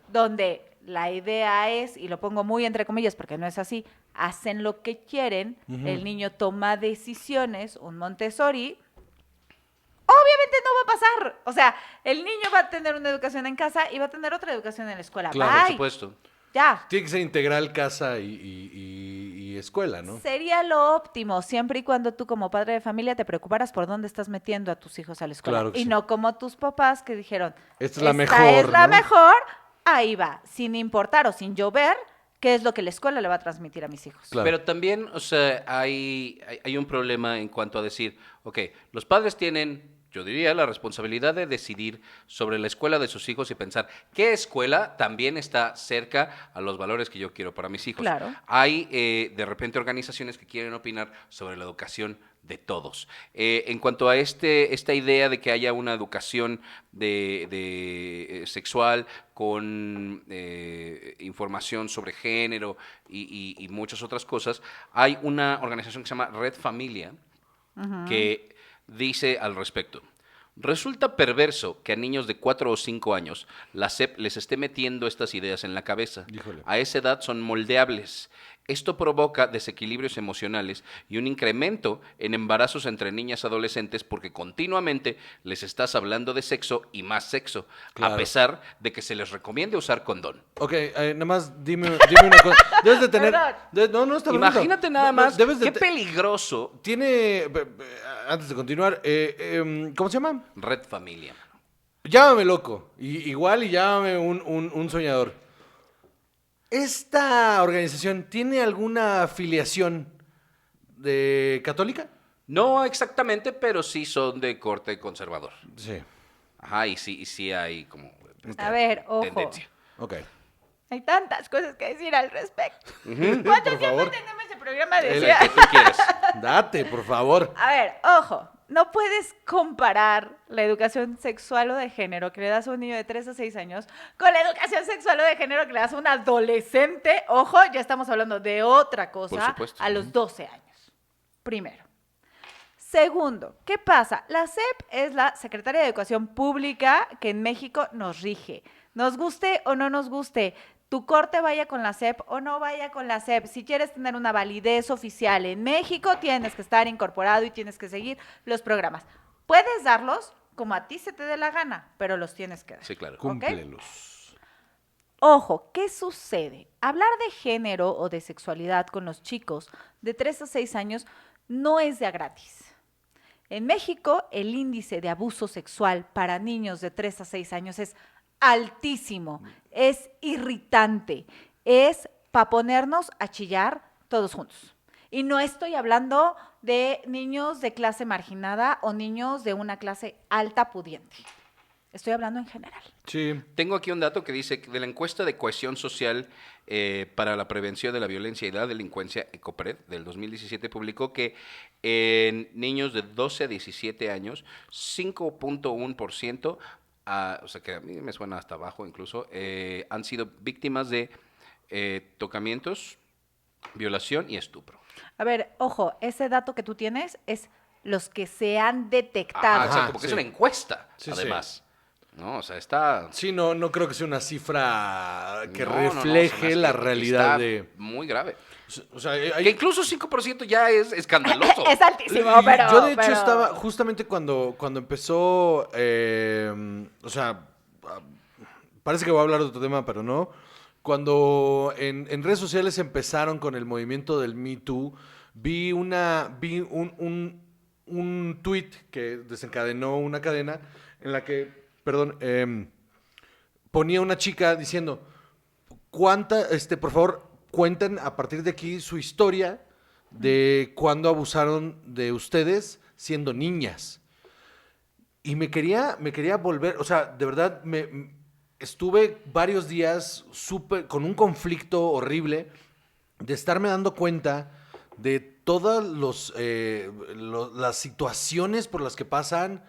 donde la idea es, y lo pongo muy entre comillas porque no es así, hacen lo que quieren, el niño toma decisiones, un Montessori, obviamente no va a pasar. O sea, el niño va a tener una educación en casa y va a tener otra educación en la escuela. Claro, Por Bye. supuesto. Ya. Tiene que ser integral casa y escuela, ¿no? Sería lo óptimo, siempre y cuando tú como padre de familia te preocuparas por dónde estás metiendo a tus hijos a la escuela. Claro que y sí. no como tus papás que dijeron, Esta es la "Esta mejor, es la ¿no? mejor", ahí va, sin importar o sin yo ver qué es lo que la escuela le va a transmitir a mis hijos. Claro. Pero también, o sea, hay un problema en cuanto a decir, ok, los padres tienen, yo diría, la responsabilidad de decidir sobre la escuela de sus hijos y pensar qué escuela también está cerca a los valores que yo quiero para mis hijos. Claro. Hay de repente organizaciones que quieren opinar sobre la educación de todos. En cuanto a esta idea de que haya una educación sexual con información sobre género y muchas otras cosas, hay una organización que se llama Red Familia que dice al respecto: resulta perverso que a niños de 4 o 5 años la SEP les esté metiendo estas ideas en la cabeza. Híjole. A esa edad son moldeables. Esto provoca desequilibrios emocionales y un incremento en embarazos entre niñas adolescentes porque continuamente les estás hablando de sexo y más sexo, Claro. a pesar de que se les recomiende usar condón. Ok, nada más dime una cosa. Debes de tener... Perdón. No, está Imagínate perfecto. nada No, más, debes de qué te- peligroso. Tiene... Antes de continuar, ¿cómo se llama? Red Familia. Llámame loco. Igual y llámame un soñador. ¿Esta organización tiene alguna afiliación católica? No exactamente, pero sí son de corte conservador. Sí. Ajá, y sí hay como A ver, ojo. tendencia. Ok. Hay tantas cosas que decir al respecto. Por ¿Cuánto tiempo favor. tenemos ese programa? El Decía. que tú quieras. Date, por favor. A ver, ojo, no puedes comparar la educación sexual o de género que le das a un niño de 3 a 6 años con la educación sexual o de género que le das a un adolescente. Ojo, ya estamos hablando de otra Por cosa supuesto. a los 12 años. Primero. Segundo, ¿qué pasa? La SEP es la Secretaría de Educación Pública que en México nos rige. Nos guste o no nos guste, tu corte vaya con la SEP o no vaya con la SEP. Si quieres tener una validez oficial en México, tienes que estar incorporado y tienes que seguir los programas. Puedes darlos como a ti se te dé la gana, pero los tienes que dar. Sí, claro. ¿Ok? Cúmplelos. Ojo, ¿qué sucede? Hablar de género o de sexualidad con los chicos de 3 a 6 años no es de a gratis. En México, el índice de abuso sexual para niños de 3 a 6 años es altísimo, es irritante, es para ponernos a chillar todos juntos. Y no estoy hablando de niños de clase marginada o niños de una clase alta pudiente. Estoy hablando en general. Sí. Tengo aquí un dato que dice que de la encuesta de cohesión social para la prevención de la violencia y la delincuencia, ECOPRED, del 2017, publicó que en niños de 12 a 17 años, 5.1%, o sea que a mí me suena hasta abajo incluso, han sido víctimas de tocamientos, violación y estupro. A ver, ojo, ese dato que tú tienes es los que se han detectado. Ajá, exacto, porque sí. es una encuesta, Sí, además. ¿No? O sea, está... Sí, no creo que sea una cifra que No, no, no, refleje se me hace la que realidad está de... muy grave. O sea, Que incluso 5% ya es escandaloso. Es altísimo, pero... Yo de hecho pero- estaba, justamente cuando empezó, o sea, parece que voy a hablar de otro tema, pero no. Cuando en redes sociales empezaron con el movimiento del Me Too, vi un tweet que desencadenó una cadena en la que, ponía una chica diciendo, por favor, cuenten a partir de aquí su historia de cuando abusaron de ustedes siendo niñas. Y me quería volver, o sea, de verdad, estuve varios días con un conflicto horrible de estarme dando cuenta de todas las situaciones por las que pasan.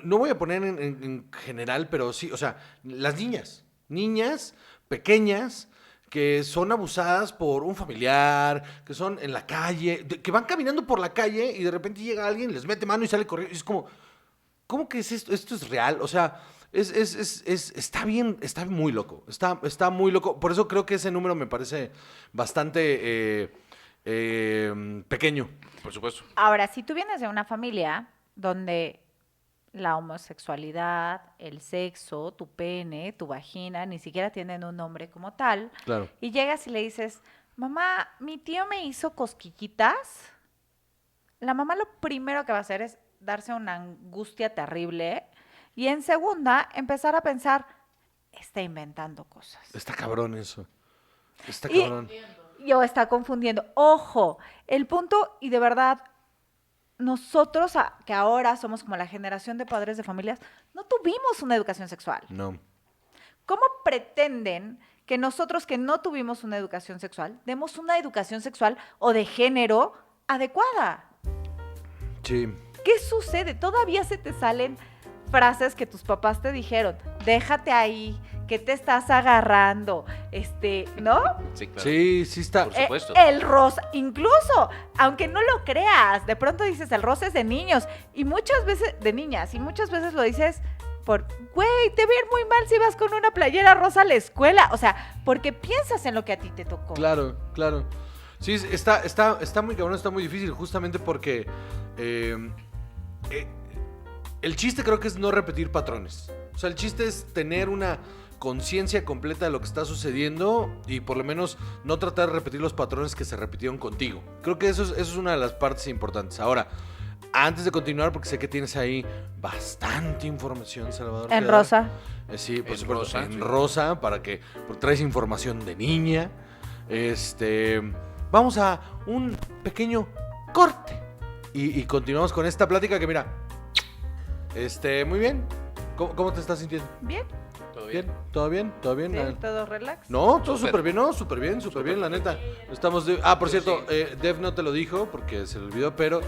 No voy a poner en general, pero sí, o sea, las niñas pequeñas que son abusadas por un familiar, que son en la calle, que van caminando por la calle y de repente llega alguien, les mete mano y sale corriendo. Y es como, ¿cómo que es esto? ¿Esto es real? O sea, está bien, está muy loco. Está muy loco. Por eso creo que ese número me parece bastante pequeño. Por supuesto. Ahora, si tú vienes de una familia donde la homosexualidad, el sexo, tu pene, tu vagina, ni siquiera tienen un nombre como tal, Claro. y llegas y le dices, mamá, mi tío me hizo cosquillitas, la mamá lo primero que va a hacer es darse una angustia terrible y en segunda empezar a pensar, está inventando cosas. Está cabrón eso. Está Y- cabrón. Yo está confundiendo. Ojo, el punto, y de verdad, nosotros que ahora somos como la generación de padres de familias, no tuvimos una educación sexual. No. ¿Cómo pretenden que nosotros que no tuvimos una educación sexual, demos una educación sexual o de género adecuada? Sí. ¿Qué sucede? Todavía se te salen frases que tus papás te dijeron. Déjate ahí, que te estás agarrando, ¿no? Sí, claro. Sí, sí está. Por supuesto. El rosa, incluso, aunque no lo creas, de pronto dices el rosa es de niños y muchas veces de niñas y muchas veces lo dices güey, te va a ir muy mal si vas con una playera rosa a la escuela, o sea, porque piensas en lo que a ti te tocó. Claro, claro. Sí, está muy cabrón, está muy difícil, justamente porque el chiste creo que es no repetir patrones. O sea, el chiste es tener una conciencia completa de lo que está sucediendo y por lo menos no tratar de repetir los patrones que se repitieron contigo. Creo que eso es una de las partes importantes. Ahora, antes de continuar, porque sé que tienes ahí bastante información, Salvador. En que dar. rosa. Sí, por En supuesto, rosa, en sí. rosa, porque traes información de niña. Vamos a un pequeño corte y continuamos con esta plática que mira, muy bien. ¿Cómo te estás sintiendo? Bien, ¿Todo bien? ¿Bien? ¿Todo bien? ¿Todo bien? sí, todo relax. No, todo Súper. súper bien, no, súper bien, la neta. Por cierto, Dev no te lo dijo porque se le olvidó, pero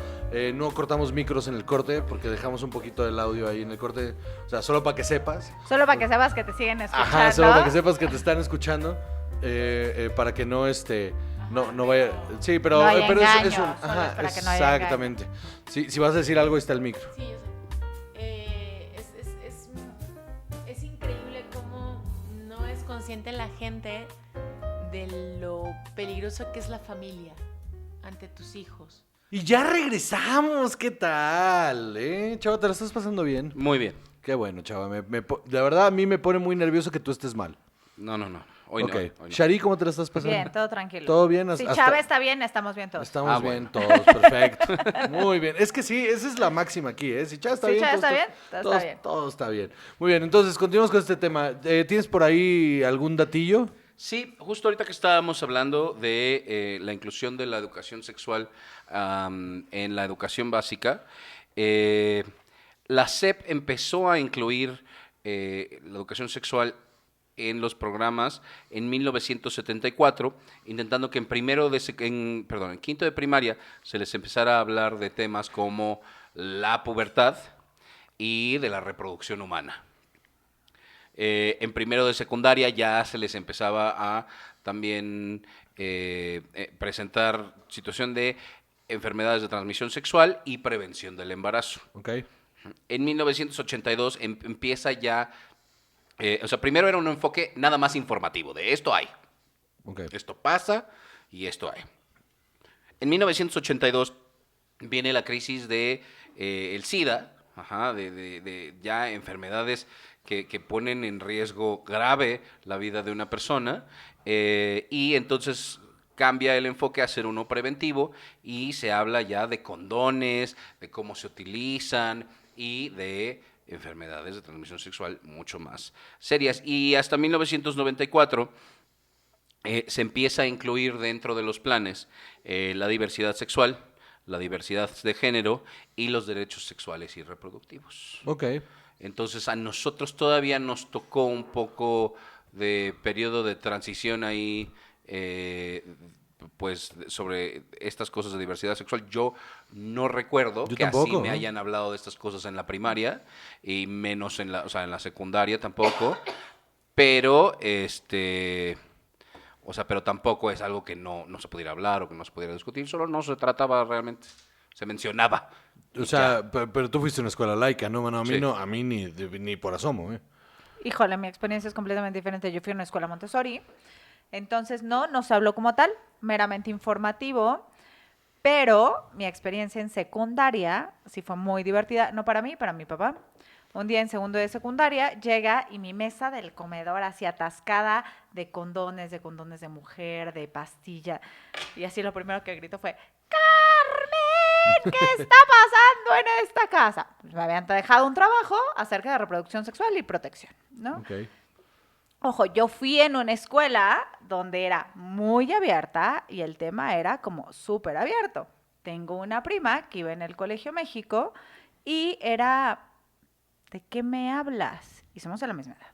no cortamos micros en el corte porque dejamos un poquito del audio ahí en el corte. O sea, solo para que sepas. Solo para que sepas que te siguen escuchando. Ajá, solo para que sepas que te están escuchando. Para que no no vaya. Sí, pero, No haya pero engaños, es un. solo Ajá, es para que no haya exactamente. Si vas a decir algo, ahí está el micro. Sí, yo sé. Es increíble cómo no es consciente la gente de lo peligroso que es la familia ante tus hijos. Y ya regresamos, ¿qué tal? Chava, ¿te la estás pasando bien? Muy bien. Qué bueno, chava. La verdad, a mí me pone muy nervioso que tú estés mal. No. Hoy Ok. no. Hoy no. Shari, ¿cómo te la estás pasando? Bien, todo tranquilo. ¿Todo bien? Si Hasta- Chava está bien, estamos bien todos. Estamos bueno. bien todos, perfecto. Muy bien. Es que sí, esa es la máxima aquí, ¿eh? Si Chava está Si bien, Chava todo está bien, todo está bien. todo está bien. Muy bien, entonces continuamos con este tema. ¿Tienes por ahí algún datillo? Sí, justo ahorita que estábamos hablando de la inclusión de la educación sexual en la educación básica, la SEP empezó a incluir la educación sexual en los programas en 1974, intentando que en quinto de primaria se les empezara a hablar de temas como la pubertad y de la reproducción humana. En primero de secundaria ya se les empezaba a también presentar situación de enfermedades de transmisión sexual y prevención del embarazo. Ok. En 1982 empieza ya, primero era un enfoque nada más informativo, de esto hay, Ok. esto pasa y esto hay. En 1982 viene la crisis de el SIDA, de ya enfermedades que ponen en riesgo grave la vida de una persona, y entonces cambia el enfoque a ser uno preventivo y se habla ya de condones, de cómo se utilizan y de enfermedades de transmisión sexual mucho más serias. Y hasta 1994 se empieza a incluir dentro de los planes la diversidad sexual, la diversidad de género y los derechos sexuales y reproductivos. Ok. Entonces a nosotros todavía nos tocó un poco de periodo de transición ahí, pues sobre estas cosas de diversidad sexual. Yo no recuerdo Yo que tampoco, así me ¿no? hayan hablado de estas cosas en la primaria y menos en la secundaria tampoco, pero pero tampoco es algo que no se pudiera hablar o que no se pudiera discutir, solo no se trataba realmente, se mencionaba. O sea, pero tú fuiste a una escuela laica, ¿no? Bueno, a mí Sí. no, a mí ni por asomo, ¿eh? Híjole, mi experiencia es completamente diferente. Yo fui a una escuela Montessori, entonces no se habló como tal, meramente informativo, pero mi experiencia en secundaria sí fue muy divertida, no para mí, para mi papá. Un día en segundo de secundaria llega y mi mesa del comedor así atascada de condones de mujer, de pastilla, y así lo primero que gritó fue: ¡Carmen! ¿Qué está pasando en esta casa? Pues me habían dejado un trabajo acerca de reproducción sexual y protección, ¿no? Ok. Ojo, yo fui en una escuela donde era muy abierta y el tema era como súper abierto. Tengo una prima que iba en el Colegio México y era, ¿de qué me hablas? Y somos de la misma edad.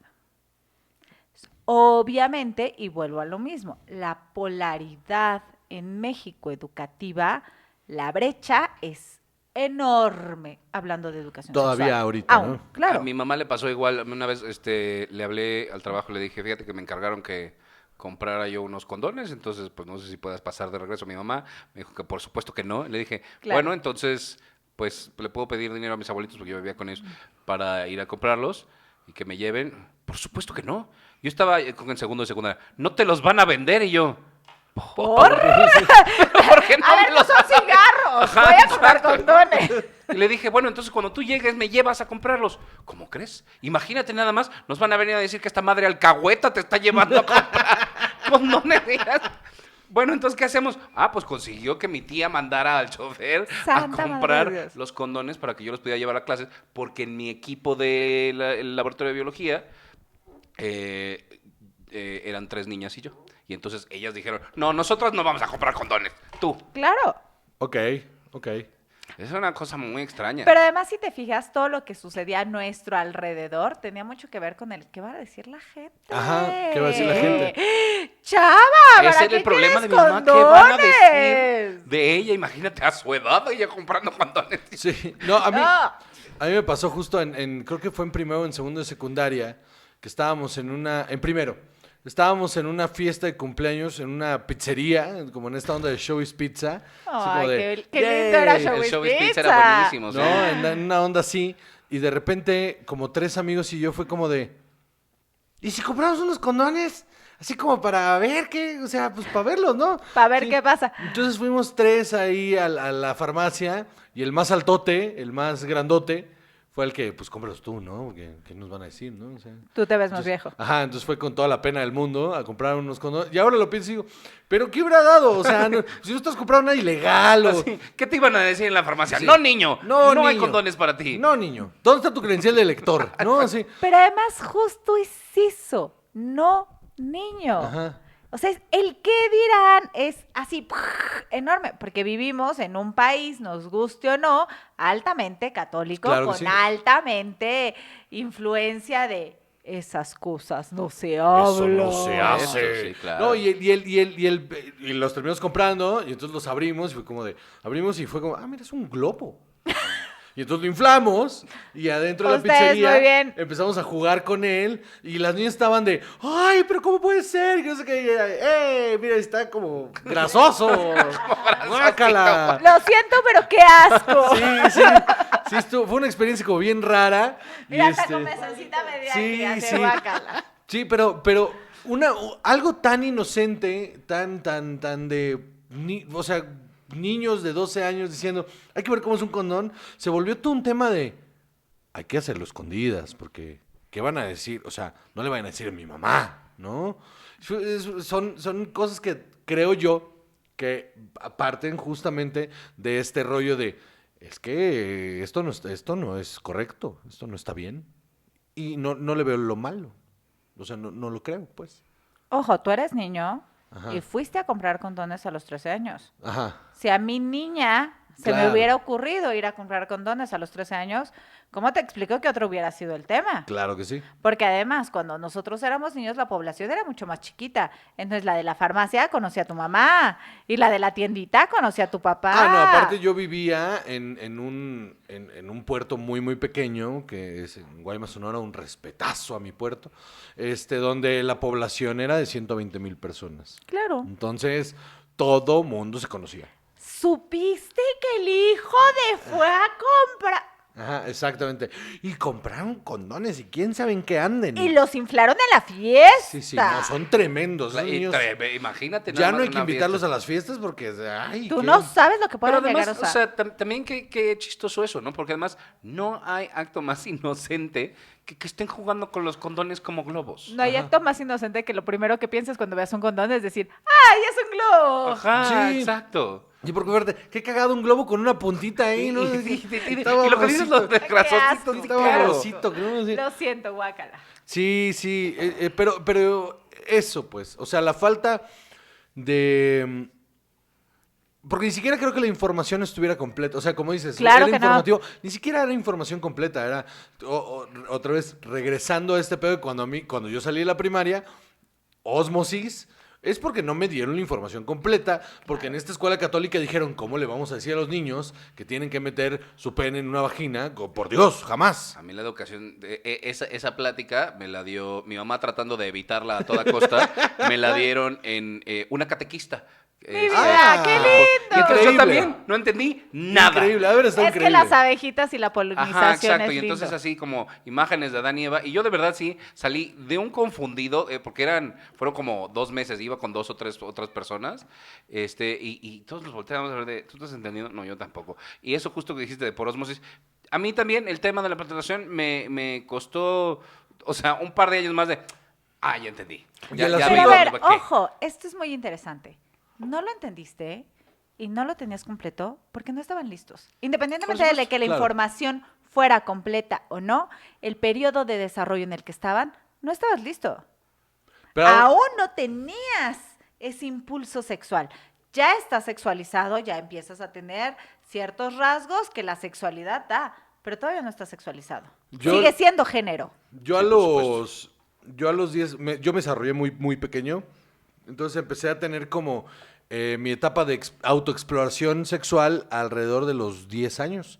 Obviamente, y vuelvo a lo mismo, la polaridad en México educativa, la brecha es enorme, hablando de educación Todavía sexual. ahorita, Aún, ¿no? claro. A mi mamá le pasó igual. A mí una vez le hablé al trabajo, le dije, fíjate que me encargaron que comprara yo unos condones, entonces pues no sé si puedas pasar de regreso. Mi mamá me dijo que por supuesto que no. Le dije, Claro. bueno, entonces pues le puedo pedir dinero a mis abuelitos porque yo vivía con ellos para ir a comprarlos y que me lleven. Por supuesto que no. Yo estaba en segundo de secundaria. No te los van a vender y yo. ¿Por? ¿Por qué no A me ver, no los son van a- cigarros. Ajá, Voy a comprar exacto. condones. Y le dije, bueno, entonces cuando tú llegues me llevas a comprarlos. ¿Cómo crees? Imagínate nada más, nos van a venir a decir que esta madre alcahueta te está llevando a comprar condones. Bueno, entonces, ¿qué hacemos? Pues consiguió que mi tía mandara al chofer Santa a madre de comprar Dios. los condones para que yo los pudiera llevar a clases, porque en mi equipo del laboratorio de biología eran 3 niñas y yo. Y entonces ellas dijeron, no, nosotros no vamos a comprar condones, tú. Claro. Ok, ok. Es una cosa muy extraña. Pero además, si te fijas, todo lo que sucedía a nuestro alrededor tenía mucho que ver con el qué va a decir la gente. Ajá, ¿qué va a decir la gente? ¡Chava! Ese ¿para era qué el problema de mi quieres mamá. ¿Qué van a decir condones? de ella? Imagínate, a su edad ella comprando condones. Sí, no, a mí No. me pasó justo creo que fue en primero o en segundo de secundaria, que estábamos en primero, estábamos en una fiesta de cumpleaños en una pizzería, como en esta onda de Showbiz Pizza. así como Ay, de, qué lindo era "Yay". Showbiz El Showbiz Pizza Pizza. era buenísimo. sí. No, en una onda así, y de repente, como 3 amigos y yo fue como de, ¿y si compramos unos condones? Así como para ver qué, o sea, pues para verlos, ¿no? Para ver Sí. qué pasa. Entonces fuimos 3 ahí a la farmacia y el más altote, el más grandote, fue el que, pues, cómpralos tú, ¿no? Porque, ¿qué nos van a decir, no? O sea, Tú te ves más entonces, viejo. Ajá, entonces fue con toda la pena del mundo a comprar unos condones. Y ahora lo pienso y digo, ¿pero qué hubiera dado? O sea, si no estás comprando una ilegal o... Así, ¿qué te iban a decir en la farmacia? Sí. No, niño, No, no hay niño. condones para ti. No, niño. ¿Dónde está tu credencial de lector? ¿No? Así. Pero además justo es eso, no niño. Ajá. O sea, el qué dirán es así enorme, porque vivimos en un país, nos guste o no, altamente católico, Claro que con sí. altamente influencia de esas cosas no se Eso hablan. no se hace. Eso, sí, claro. No, y los terminamos comprando y entonces los abrimos y fue como de, abrimos y fue como, mira, es un globo. Y entonces lo inflamos y adentro de la Ustedes, pizzería muy bien. empezamos a jugar con él y las niñas estaban de, ay, pero ¿cómo puede ser? Que no sé qué, mira, está como grasoso. Guácala. Lo siento, pero qué asco. Sí, fue una experiencia como bien rara. y Mira, hasta con mesoncita media sí, aquí, sí. hace guácala. Sí, pero algo tan inocente, tan de, o sea, niños de 12 años diciendo, hay que ver cómo es un condón, se volvió todo un tema de, hay que hacerlo escondidas, porque, ¿qué van a decir? O sea, no le van a decir a mi mamá, ¿no? Son cosas que creo yo que parten justamente de este rollo de, es que esto no es correcto, esto no está bien, y no le veo lo malo. O sea, no lo creo, pues. Ojo, tú eres niño Ajá. y fuiste a comprar condones a los 13 años. Ajá. Si a mi niña se me Claro. hubiera ocurrido ir a comprar condones a los 13 años, ¿cómo te explico que otro hubiera sido el tema? Claro que sí. Porque además, cuando nosotros éramos niños, la población era mucho más chiquita. Entonces, la de la farmacia conocía a tu mamá y la de la tiendita conocía a tu papá. No, aparte yo vivía en un puerto muy, muy pequeño, que es en Guaymas, Sonora, un respetazo a mi puerto, donde la población era de 120,000 personas. Claro. Entonces, todo mundo se conocía. ¿Supiste que el hijo de fue a comprar? Ajá, exactamente. Y compraron condones y quién sabe en qué anden. Y los inflaron en la fiesta. Sí, no, son tremendos. Esos Y niños. imagínate. Ya nada no más hay que una invitarlos fiesta. a las fiestas porque, ay, Tú qué- no sabes lo que Pero pueden además, llegar a o usar. sea, también qué chistoso eso, ¿no? Porque además no hay acto más inocente que estén jugando con los condones como globos. No hay acto más inocente que lo primero que piensas cuando veas un condón es decir, ¡ay, es un globo! Ajá, Sí. exacto. Y porque, fíjate, qué cagado un globo con una puntita ahí, ¿no? Estaba Y lo que dices rosito. los de Qué grasositos, asco. sí, Estaba claro. rosito, ¿no? Sí. Lo siento, guácala. Sí, pero eso, pues, o sea, la falta de... Porque ni siquiera creo que la información estuviera completa, o sea, como dices, Claro era que no. informativo, ni siquiera era información completa, era, otra vez, regresando a este pedo, cuando yo salí de la primaria, ósmosis, es porque no me dieron la información completa, porque en esta escuela católica dijeron, ¿cómo le vamos a decir a los niños que tienen que meter su pene en una vagina? Por Dios, jamás. A mí la educación, esa plática me la dio mi mamá tratando de evitarla a toda costa, me la dieron en una catequista. ¡Mi vida, qué lindo! Y entonces yo Increíble. también no entendí nada. Increíble, a ver, está Es increíble. que las abejitas y la polinización Ajá, exacto. es Y entonces lindo. así como imágenes de Adán y Eva. Y yo de verdad sí salí de un confundido, porque fueron como 2 meses, iba con 2 o 3 otras personas, y todos nos volteamos a ver de, ¿tú estás entendiendo? No, yo tampoco. Y eso justo que dijiste de por ósmosis, a mí también el tema de la penetración me costó, o sea, un par de años más de, ya entendí. Y el Pero asunto- a ver, ¿qué? ojo, esto es muy interesante. No lo entendiste y no lo tenías completo porque no estaban listos. Independientemente Por de supuesto, que la claro. información fuera completa o no, el periodo de desarrollo en el que estaban, no estabas listo. Pero- Aún no tenías ese impulso sexual. Ya estás sexualizado, ya empiezas a tener ciertos rasgos que la sexualidad da, pero todavía no estás sexualizado. Yo- Sigue siendo género. Yo a Sí, por los 10, yo me desarrollé muy, muy pequeño, entonces empecé a tener como mi etapa de autoexploración sexual alrededor de los 10 años,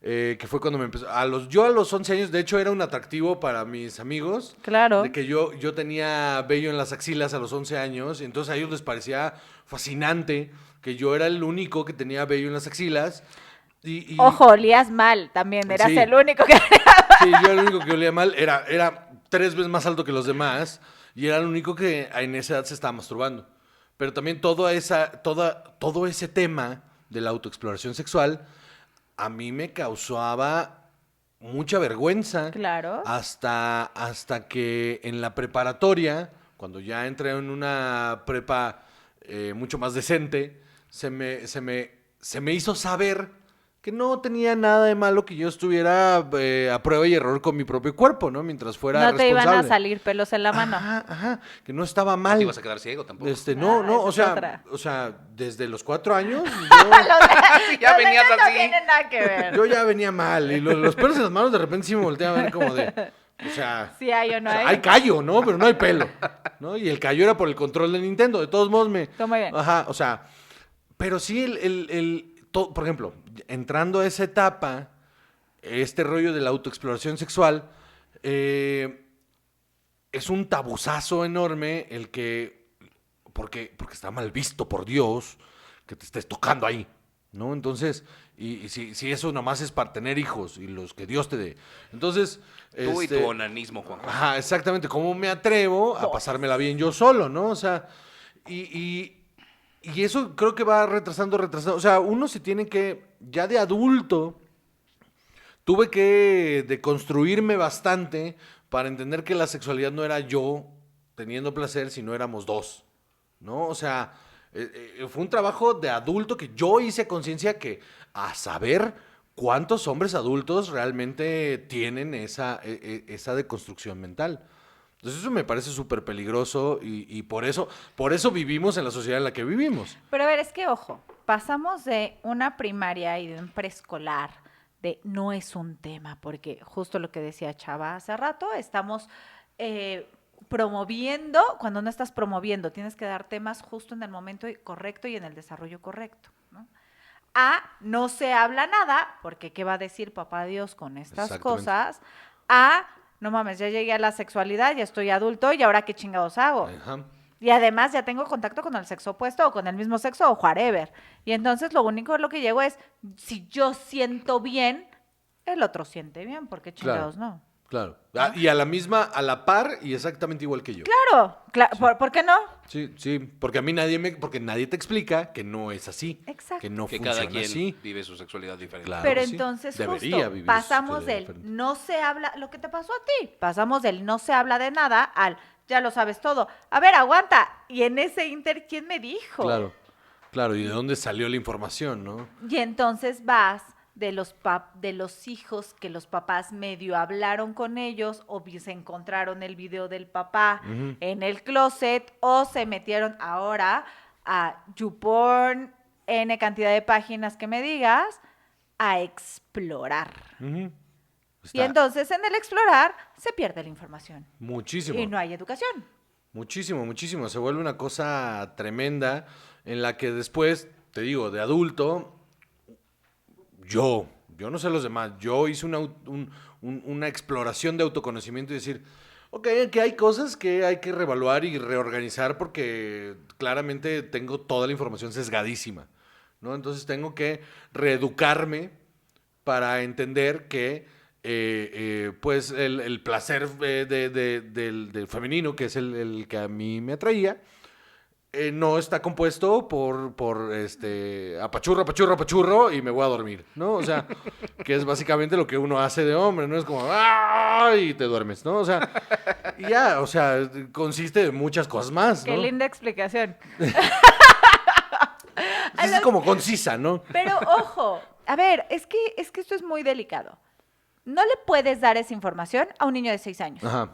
que fue cuando me empezó, yo a los 11 años, de hecho era un atractivo para mis amigos, Claro. de que yo tenía vello en las axilas a los 11 años, y entonces a ellos les parecía fascinante que yo era el único que tenía vello en las axilas. Y, Ojo, olías mal también, eras Sí. el único que... Sí, yo era el único que olía mal. Era 3 veces más alto que los demás. Y era el único que en esa edad se estaba masturbando. Pero también todo ese tema de la autoexploración sexual a mí me causaba mucha vergüenza. Claro. Hasta que en la preparatoria, cuando ya entré en una prepa mucho más decente, se me hizo saber que no tenía nada de malo que yo estuviera a prueba y error con mi propio cuerpo, ¿no? Mientras fuera No te responsable. iban a salir pelos en la mano. Ajá, que no estaba No mal. te ibas a quedar ciego tampoco. No, esa es otra. o sea, desde los 4 años, Sí, ya Los venías niños así. No tienen nada que ver. yo ya venía mal. Y los pelos en las manos de repente sí me volteaban a ver como de, o sea, Si hay o no o sea, hay. hay callo, ¿no? Pero no hay pelo, ¿no? Y el callo era por el control de Nintendo. De todos modos Todo muy bien. Ajá, o sea, pero sí por ejemplo, entrando a esa etapa, este rollo de la autoexploración sexual, es un tabuzazo enorme el que, porque está mal visto por Dios que te estés tocando ahí, ¿no? Entonces, y si eso nomás es para tener hijos y los que Dios te dé. Entonces, Tú y tu onanismo, Juan. ajá, exactamente. ¿Cómo me atrevo a pasármela bien yo solo, no? O sea, y eso creo que va retrasando. O sea, uno se tiene que, ya de adulto, tuve que deconstruirme bastante para entender que la sexualidad no era yo teniendo placer, sino éramos dos, ¿no? O sea, fue un trabajo de adulto que yo hice conciencia que, a saber cuántos hombres adultos realmente tienen esa deconstrucción mental. Entonces eso me parece súper peligroso y por eso vivimos en la sociedad en la que vivimos. Pero a ver, es que ojo, pasamos de una primaria y de un preescolar de no es un tema, porque justo lo que decía Chava hace rato, estamos promoviendo, cuando no estás promoviendo, tienes que dar temas justo en el momento correcto y en el desarrollo correcto, ¿no? No se habla nada, porque ¿qué va a decir papá Dios con estas Exactamente. cosas? No mames, ya llegué a la sexualidad, ya estoy adulto y ahora qué chingados hago. Ajá. Y además ya tengo contacto con el sexo opuesto o con el mismo sexo o whatever. Y entonces lo único a lo que llego es, si yo siento bien, el otro siente bien, porque chingados no. Claro. Y a la par y exactamente igual que yo. Claro, ¿por qué no? Sí, porque porque nadie te explica que no es así. Exacto. Que no Que funciona cada quien así. vive su sexualidad diferente. Claro. Pero sí. entonces Debería justo vivir su pasamos sexualidad del diferente. no se habla, lo que te pasó a ti, pasamos del no se habla de nada al ya lo sabes todo. A ver, aguanta. Y en ese inter, ¿quién me dijo? Claro. ¿Y de dónde salió la información, no? Y entonces vas de los hijos que los papás medio hablaron con ellos o se encontraron el video del papá Ujú. en el closet o se metieron ahora a YouPorn, N cantidad de páginas que me digas, a explorar. Ujú. Y entonces en el explorar se pierde la información Muchísimo. y no hay educación. Muchísimo. Se vuelve una cosa tremenda en la que después, te digo, de adulto, yo no sé los demás, yo hice una exploración de autoconocimiento y decir, ok, que hay cosas que hay que reevaluar y reorganizar porque claramente tengo toda la información sesgadísima, ¿no? Entonces tengo que reeducarme para entender que pues el placer del femenino, que es el que a mí me atraía, no está compuesto por apachurro y me voy a dormir, ¿no? O sea, que es básicamente lo que uno hace de hombre, ¿no? Es como ¡ah! Y te duermes, ¿no? O sea, y ya, o sea, consiste de muchas cosas más, Qué ¿no? linda explicación. Es como concisa, ¿no? Pero ojo, a ver, es que esto es muy delicado. No le puedes dar esa información a un niño de 6 años. Ajá.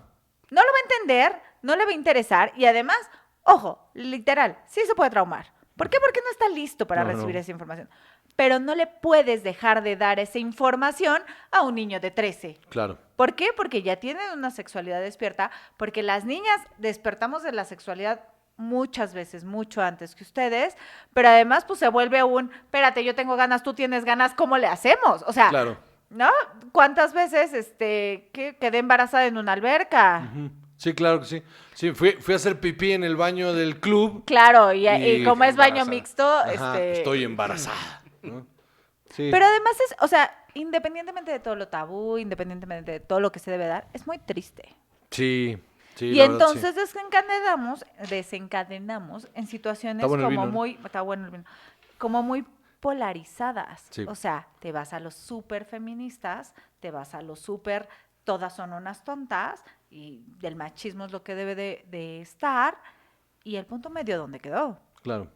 No lo va a entender, no le va a interesar y además, ojo, literal, sí se puede traumar. ¿Por qué? Porque no está listo para No, recibir no. esa información. Pero no le puedes dejar de dar esa información a un niño de 13. Claro. ¿Por qué? Porque ya tienen una sexualidad despierta, porque las niñas despertamos de la sexualidad muchas veces, mucho antes que ustedes, pero además pues se vuelve espérate, yo tengo ganas, tú tienes ganas, ¿cómo le hacemos? O sea, Claro. ¿no? ¿Cuántas veces quedé embarazada en una alberca? Ujú. Sí, claro que sí. Sí, fui a hacer pipí en el baño del club. Claro, y como es baño embarazada. mixto, Ajá, estoy embarazada, ¿no? Sí. Pero además o sea, independientemente de todo lo tabú, independientemente de todo lo que se debe dar, es muy triste. Sí, Y la verdad, entonces desencadenamos en situaciones Está bueno el como vino, ¿no? está bueno el vino, como muy polarizadas. Sí. O sea, te vas a los súper feministas, te vas a los súper, todas son unas tontas, y del machismo es lo que debe de estar, y el punto medio, ¿dónde quedó? Claro.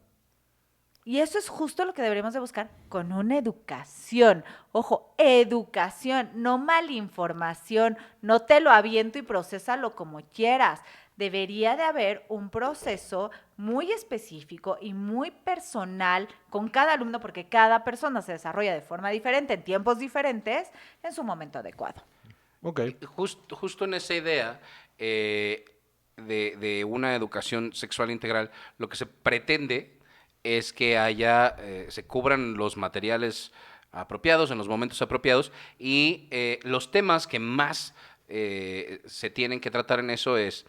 Y eso es justo lo que deberíamos de buscar con una educación. Ojo, educación, no malinformación, no te lo aviento y procésalo como quieras. Debería de haber un proceso muy específico y muy personal con cada alumno, porque cada persona se desarrolla de forma diferente, en tiempos diferentes, en su momento adecuado. Ok. Justo en esa idea de una educación sexual integral, lo que se pretende es que se cubran los materiales apropiados en los momentos apropiados y los temas que más se tienen que tratar en eso es,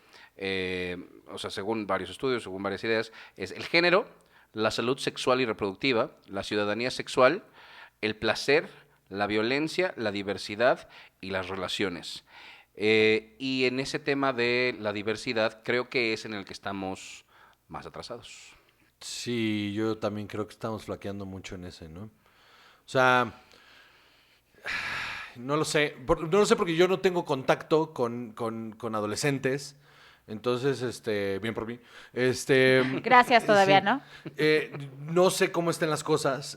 o sea, según varios estudios, según varias ideas, es el género, la salud sexual y reproductiva, la ciudadanía sexual, el placer, la violencia, la diversidad y las relaciones. Y en ese tema de la diversidad creo que es en el que estamos más atrasados. Sí, yo también creo que estamos flaqueando mucho en ese, ¿no? O sea, no lo sé. No lo sé porque yo no tengo contacto con adolescentes. Entonces, bien por mí. Gracias todavía, sí. ¿no? No sé cómo estén las cosas.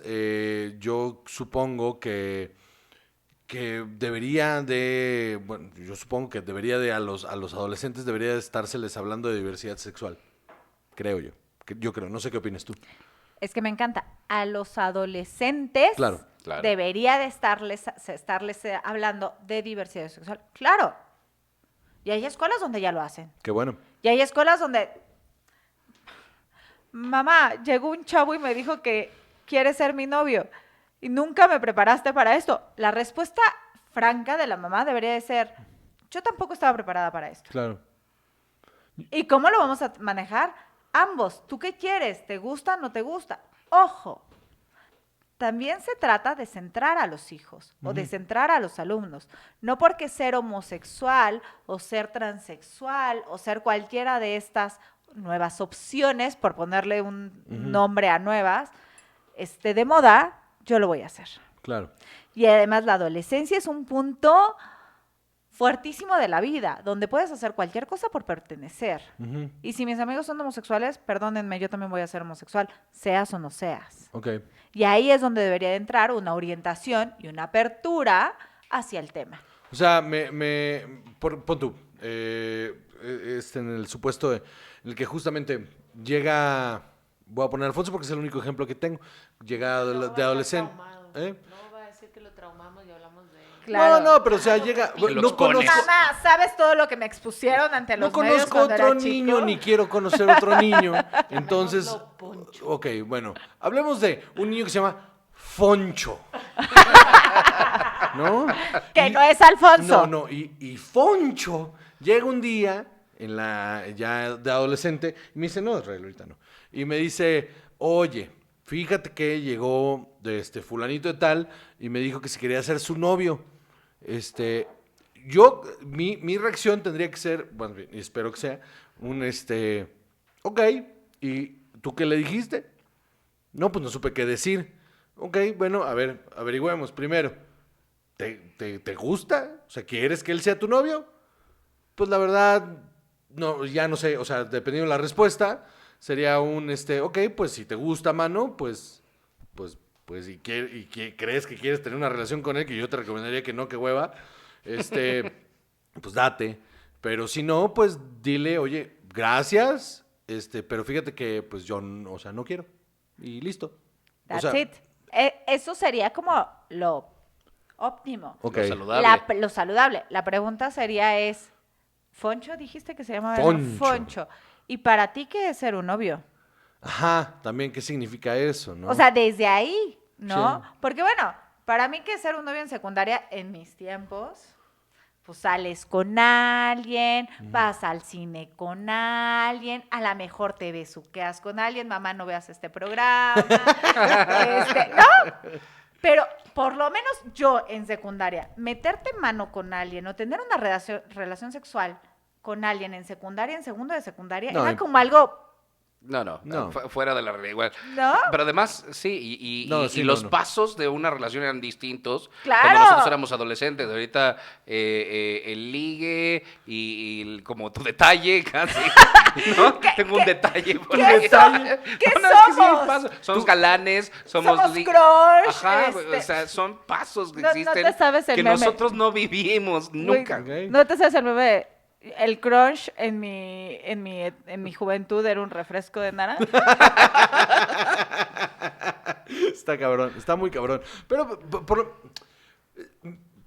Yo supongo que debería de, bueno, yo supongo que debería de a los adolescentes debería de estárseles hablando de diversidad sexual. Creo yo. Yo creo, no sé qué opinas tú. Es que me encanta. A los adolescentes Claro. debería de estarles hablando de diversidad sexual. Claro. Y hay escuelas donde ya lo hacen. Qué bueno. Y hay escuelas donde, mamá, llegó un chavo y me dijo que quiere ser mi novio y nunca me preparaste para esto. La respuesta franca de la mamá debería de ser, yo tampoco estaba preparada para esto. Claro. ¿Y cómo lo vamos a manejar? Ambos, ¿tú qué quieres? ¿Te gusta o no te gusta? Ojo, también se trata de centrar a los hijos o de centrar a los alumnos. No porque ser homosexual o ser transexual o ser cualquiera de estas nuevas opciones, por ponerle un nombre a nuevas, esté de moda, yo lo voy a hacer. Claro. Y además la adolescencia es un punto fuertísimo de la vida, donde puedes hacer cualquier cosa por pertenecer. Ujú. Y si mis amigos son homosexuales, perdónenme, yo también voy a ser homosexual, seas o no seas. Ok. Y ahí es donde debería de entrar una orientación y una apertura hacia el tema. O sea, pon tú, en el supuesto en el que justamente llega, voy a poner a Alfonso porque es el único ejemplo que tengo, llega de adolescente. ¿Eh? No va a decir que lo traumamos y hablamos de él. Claro. No, pero o sea, llega, Lo no expones. conozco, Mamá, ¿sabes todo lo que me expusieron ante no los medios conozco cuando otro era niño chico? ni quiero conocer otro niño, entonces, Llamémoslo Poncho. ok, bueno, hablemos de un niño que se llama Foncho, ¿no? Que no es Alfonso. No, y Foncho llega un día ya de adolescente y me dice, no, Israel, ahorita no. Y me dice, oye, fíjate que llegó fulanito de tal y me dijo que si quería ser su novio. Mi reacción tendría que ser, bueno, y espero que sea, ok, ¿y tú qué le dijiste? No, pues no supe qué decir. Ok, bueno, a ver, averigüemos primero. ¿Te gusta? O sea, ¿quieres que él sea tu novio? Pues la verdad, no, ya no sé, o sea, dependiendo de la respuesta, sería ok, pues si te gusta, mano, pues, y crees que quieres tener una relación con él, que yo te recomendaría que no, que hueva, pues date. Pero si no, pues dile, oye, gracias, pero fíjate que, pues yo, o sea, no quiero. Y listo. That's o sea, it. Eso sería como lo óptimo. ok. Lo saludable. Lo saludable. La pregunta sería ¿Foncho dijiste que se llamaba? Foncho. Foncho. ¿Y para ti qué es ser un novio? Ajá, también qué significa eso, ¿no? O sea, desde ahí, ¿no? Sí. Porque bueno, para mí que ser un novio en secundaria, en mis tiempos, pues sales con alguien, vas al cine con alguien, a lo mejor te besuqueas con alguien, mamá, no veas este programa, ¿no? Pero por lo menos yo en secundaria, meterte mano con alguien o tener una relación sexual con alguien en secundaria, en segundo de secundaria, No, era como algo No. Fuera de la realidad igual. ¿No? Pero además, sí, y los no. pasos de una relación eran distintos ¡Claro! cuando nosotros éramos adolescentes. Ahorita el ligue y como tu detalle casi, ¿no? Tengo un detalle. Por ahí. detalle? ¿Qué No, es que sí hay somos? pasos. Somos galanes, somos crush. Ajá, o sea, son pasos que No te existen sabes el que meme. nosotros no vivimos nunca. Ok. ¿No te sabes el meme? El crush en mi juventud era un refresco de naranja. Está cabrón, está muy cabrón. Pero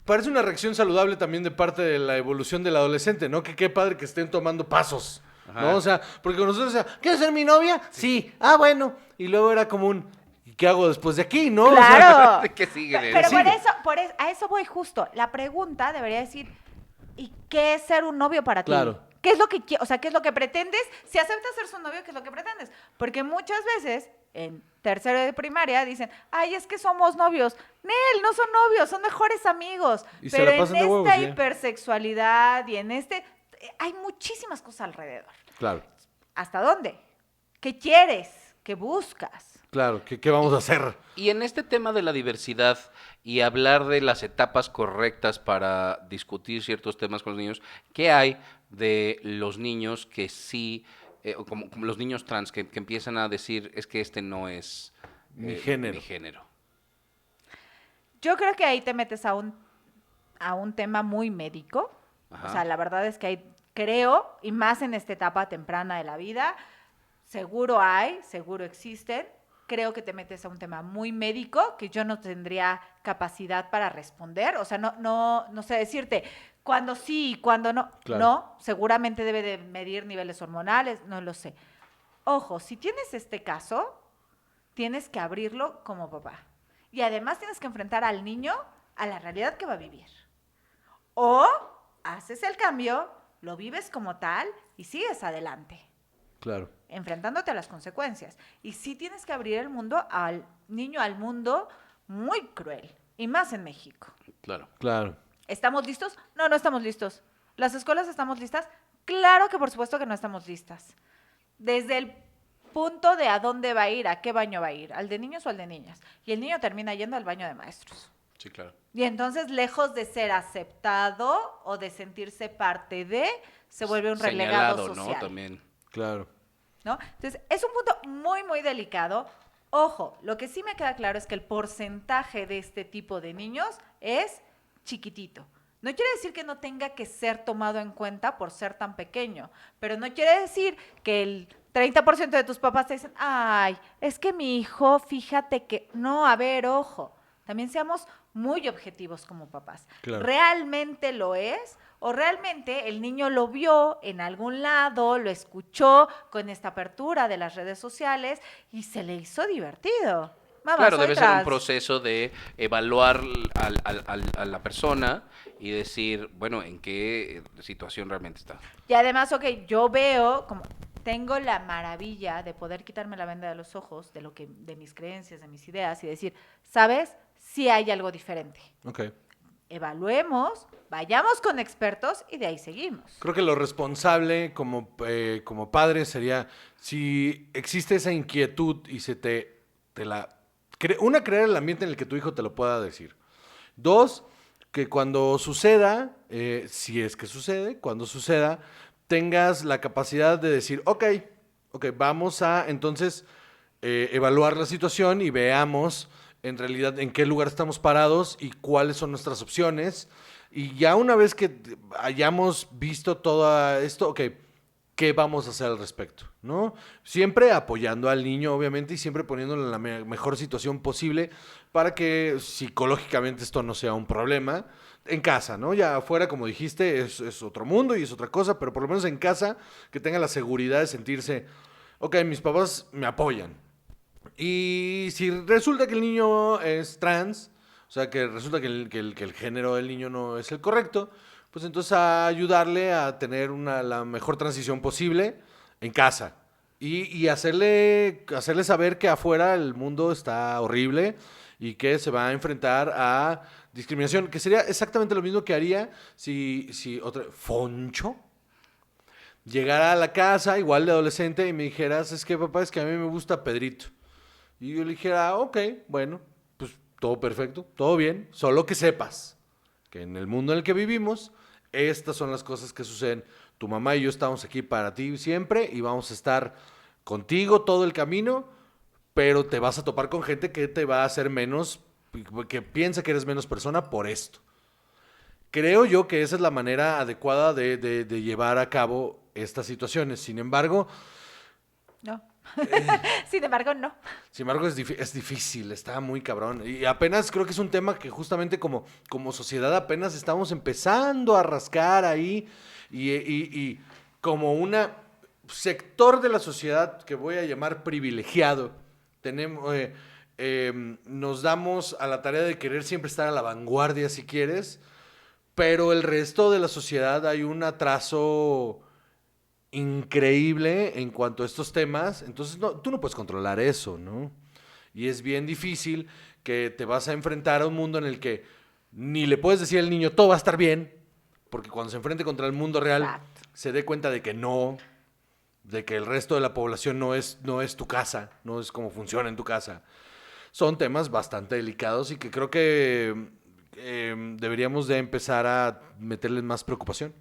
parece una reacción saludable también de parte de la evolución del adolescente, ¿no? Que qué padre que estén tomando pasos, Ajá. ¿no? O sea, porque con nosotros, ¿quieres ser mi novia? Sí. Ah, bueno. Y luego era como ¿y qué hago después de aquí, no? O sea, ¡Claro! ¿Qué sigue de Pero eso? a eso voy justo. La pregunta debería decir, ¿y qué es ser un novio para ti? Claro. ¿Qué es lo que o sea, qué es lo que pretendes? Si aceptas ser su novio, ¿qué es lo que pretendes? Porque muchas veces en tercero de primaria dicen, ay, es que somos novios. Nel, no son novios, son mejores amigos. Y se Pero la en pasan de huevos, esta ¿sí? hipersexualidad y en hay muchísimas cosas alrededor. Claro, ¿Hasta dónde? ¿Qué quieres? ¿Qué buscas? claro. ¿Qué vamos a hacer? Y en este tema de la diversidad y hablar de las etapas correctas para discutir ciertos temas con los niños, ¿qué hay de los niños que sí, como los niños trans que empiezan a decir, es que este no es Mi género. mi género? Yo creo que ahí te metes a un tema muy médico. Ajá. O sea, la verdad es que creo, y más en esta etapa temprana de la vida, seguro existen. Creo que te metes a un tema muy médico que yo no tendría capacidad para responder. O sea, no sé decirte cuándo sí y cuándo no. Claro. No, seguramente debe de medir niveles hormonales, no lo sé. Ojo, si tienes este caso, tienes que abrirlo como papá. Y además tienes que enfrentar al niño a la realidad que va a vivir. O haces el cambio, lo vives como tal y sigues adelante, Claro. enfrentándote a las consecuencias. Y sí tienes que abrir el mundo al niño, al mundo muy cruel, y más en México. Claro. Claro. ¿Estamos listos? No estamos listos. ¿Las escuelas estamos listas? Claro que por supuesto que no estamos listas. Desde el punto de a dónde va a ir, a qué baño va a ir, al de niños o al de niñas. Y el niño termina yendo al baño de maestros. Sí, claro. Y entonces, lejos de ser aceptado o de sentirse parte de, se vuelve un relegado Señalado, social. ¿no? También. Claro. ¿No? Entonces, es un punto muy, muy delicado. Ojo, lo que sí me queda claro es que el porcentaje de este tipo de niños es chiquitito. No quiere decir que no tenga que ser tomado en cuenta por ser tan pequeño, pero no quiere decir que el 30% de tus papás te dicen, ay, es que mi hijo, fíjate que... No, a ver, ojo, también seamos muy objetivos como papás. Claro. ¿Realmente lo es? ¿O realmente el niño lo vio en algún lado, lo escuchó con esta apertura de las redes sociales y se le hizo divertido? Mamá, Claro, soy debe ser un trans. proceso de evaluar a la persona y decir, bueno, en qué situación realmente está. Y además, ok, yo veo, como tengo la maravilla de poder quitarme la venda de los ojos de mis creencias, de mis ideas y decir, ¿sabes? Sí hay algo diferente. Ok. Evaluemos, vayamos con expertos y de ahí seguimos. Creo que lo responsable como padre sería, si existe esa inquietud y crear el ambiente en el que tu hijo te lo pueda decir. 2, que cuando suceda, si es que sucede, cuando suceda, tengas la capacidad de decir, ok, vamos a entonces evaluar la situación y veamos en realidad en qué lugar estamos parados y cuáles son nuestras opciones. Y ya una vez que hayamos visto todo esto, ok, ¿qué vamos a hacer al respecto? ¿No? Siempre apoyando al niño, obviamente, y siempre poniéndolo en la mejor situación posible para que psicológicamente esto no sea un problema. En casa, ¿no? Ya afuera, como dijiste, es otro mundo y es otra cosa, pero por lo menos en casa, que tenga la seguridad de sentirse, ok, mis papás me apoyan. Y si resulta que el niño es trans, o sea, que resulta que el género del niño no es el correcto, pues entonces a ayudarle a tener la mejor transición posible en casa. Y hacerle saber que afuera el mundo está horrible y que se va a enfrentar a discriminación, que sería exactamente lo mismo que haría si Foncho llegara a la casa, igual de adolescente, y me dijeras, es que papá, es que a mí me gusta Pedrito. Y yo le dijera, ok, bueno, pues todo perfecto, todo bien, solo que sepas que en el mundo en el que vivimos, estas son las cosas que suceden. Tu mamá y yo estamos aquí para ti siempre y vamos a estar contigo todo el camino, pero te vas a topar con gente que te va a hacer menos, que piensa que eres menos persona por esto. Creo yo que esa es la manera adecuada de llevar a cabo estas situaciones. Sin embargo, No. Sin embargo, no. es difícil, está muy cabrón. Y apenas creo que es un tema que justamente como sociedad apenas estamos empezando a rascar ahí y como un sector de la sociedad que voy a llamar privilegiado, nos damos a la tarea de querer siempre estar a la vanguardia si quieres, pero el resto de la sociedad hay un atraso increíble en cuanto a estos temas, entonces tú no puedes controlar eso, ¿no? Y es bien difícil que te vas a enfrentar a un mundo en el que ni le puedes decir al niño todo va a estar bien, porque cuando se enfrente contra el mundo real Exacto. se dé cuenta de que no, de que el resto de la población no es tu casa, no es como funciona en tu casa. Son temas bastante delicados y que creo que deberíamos de empezar a meterles más preocupación.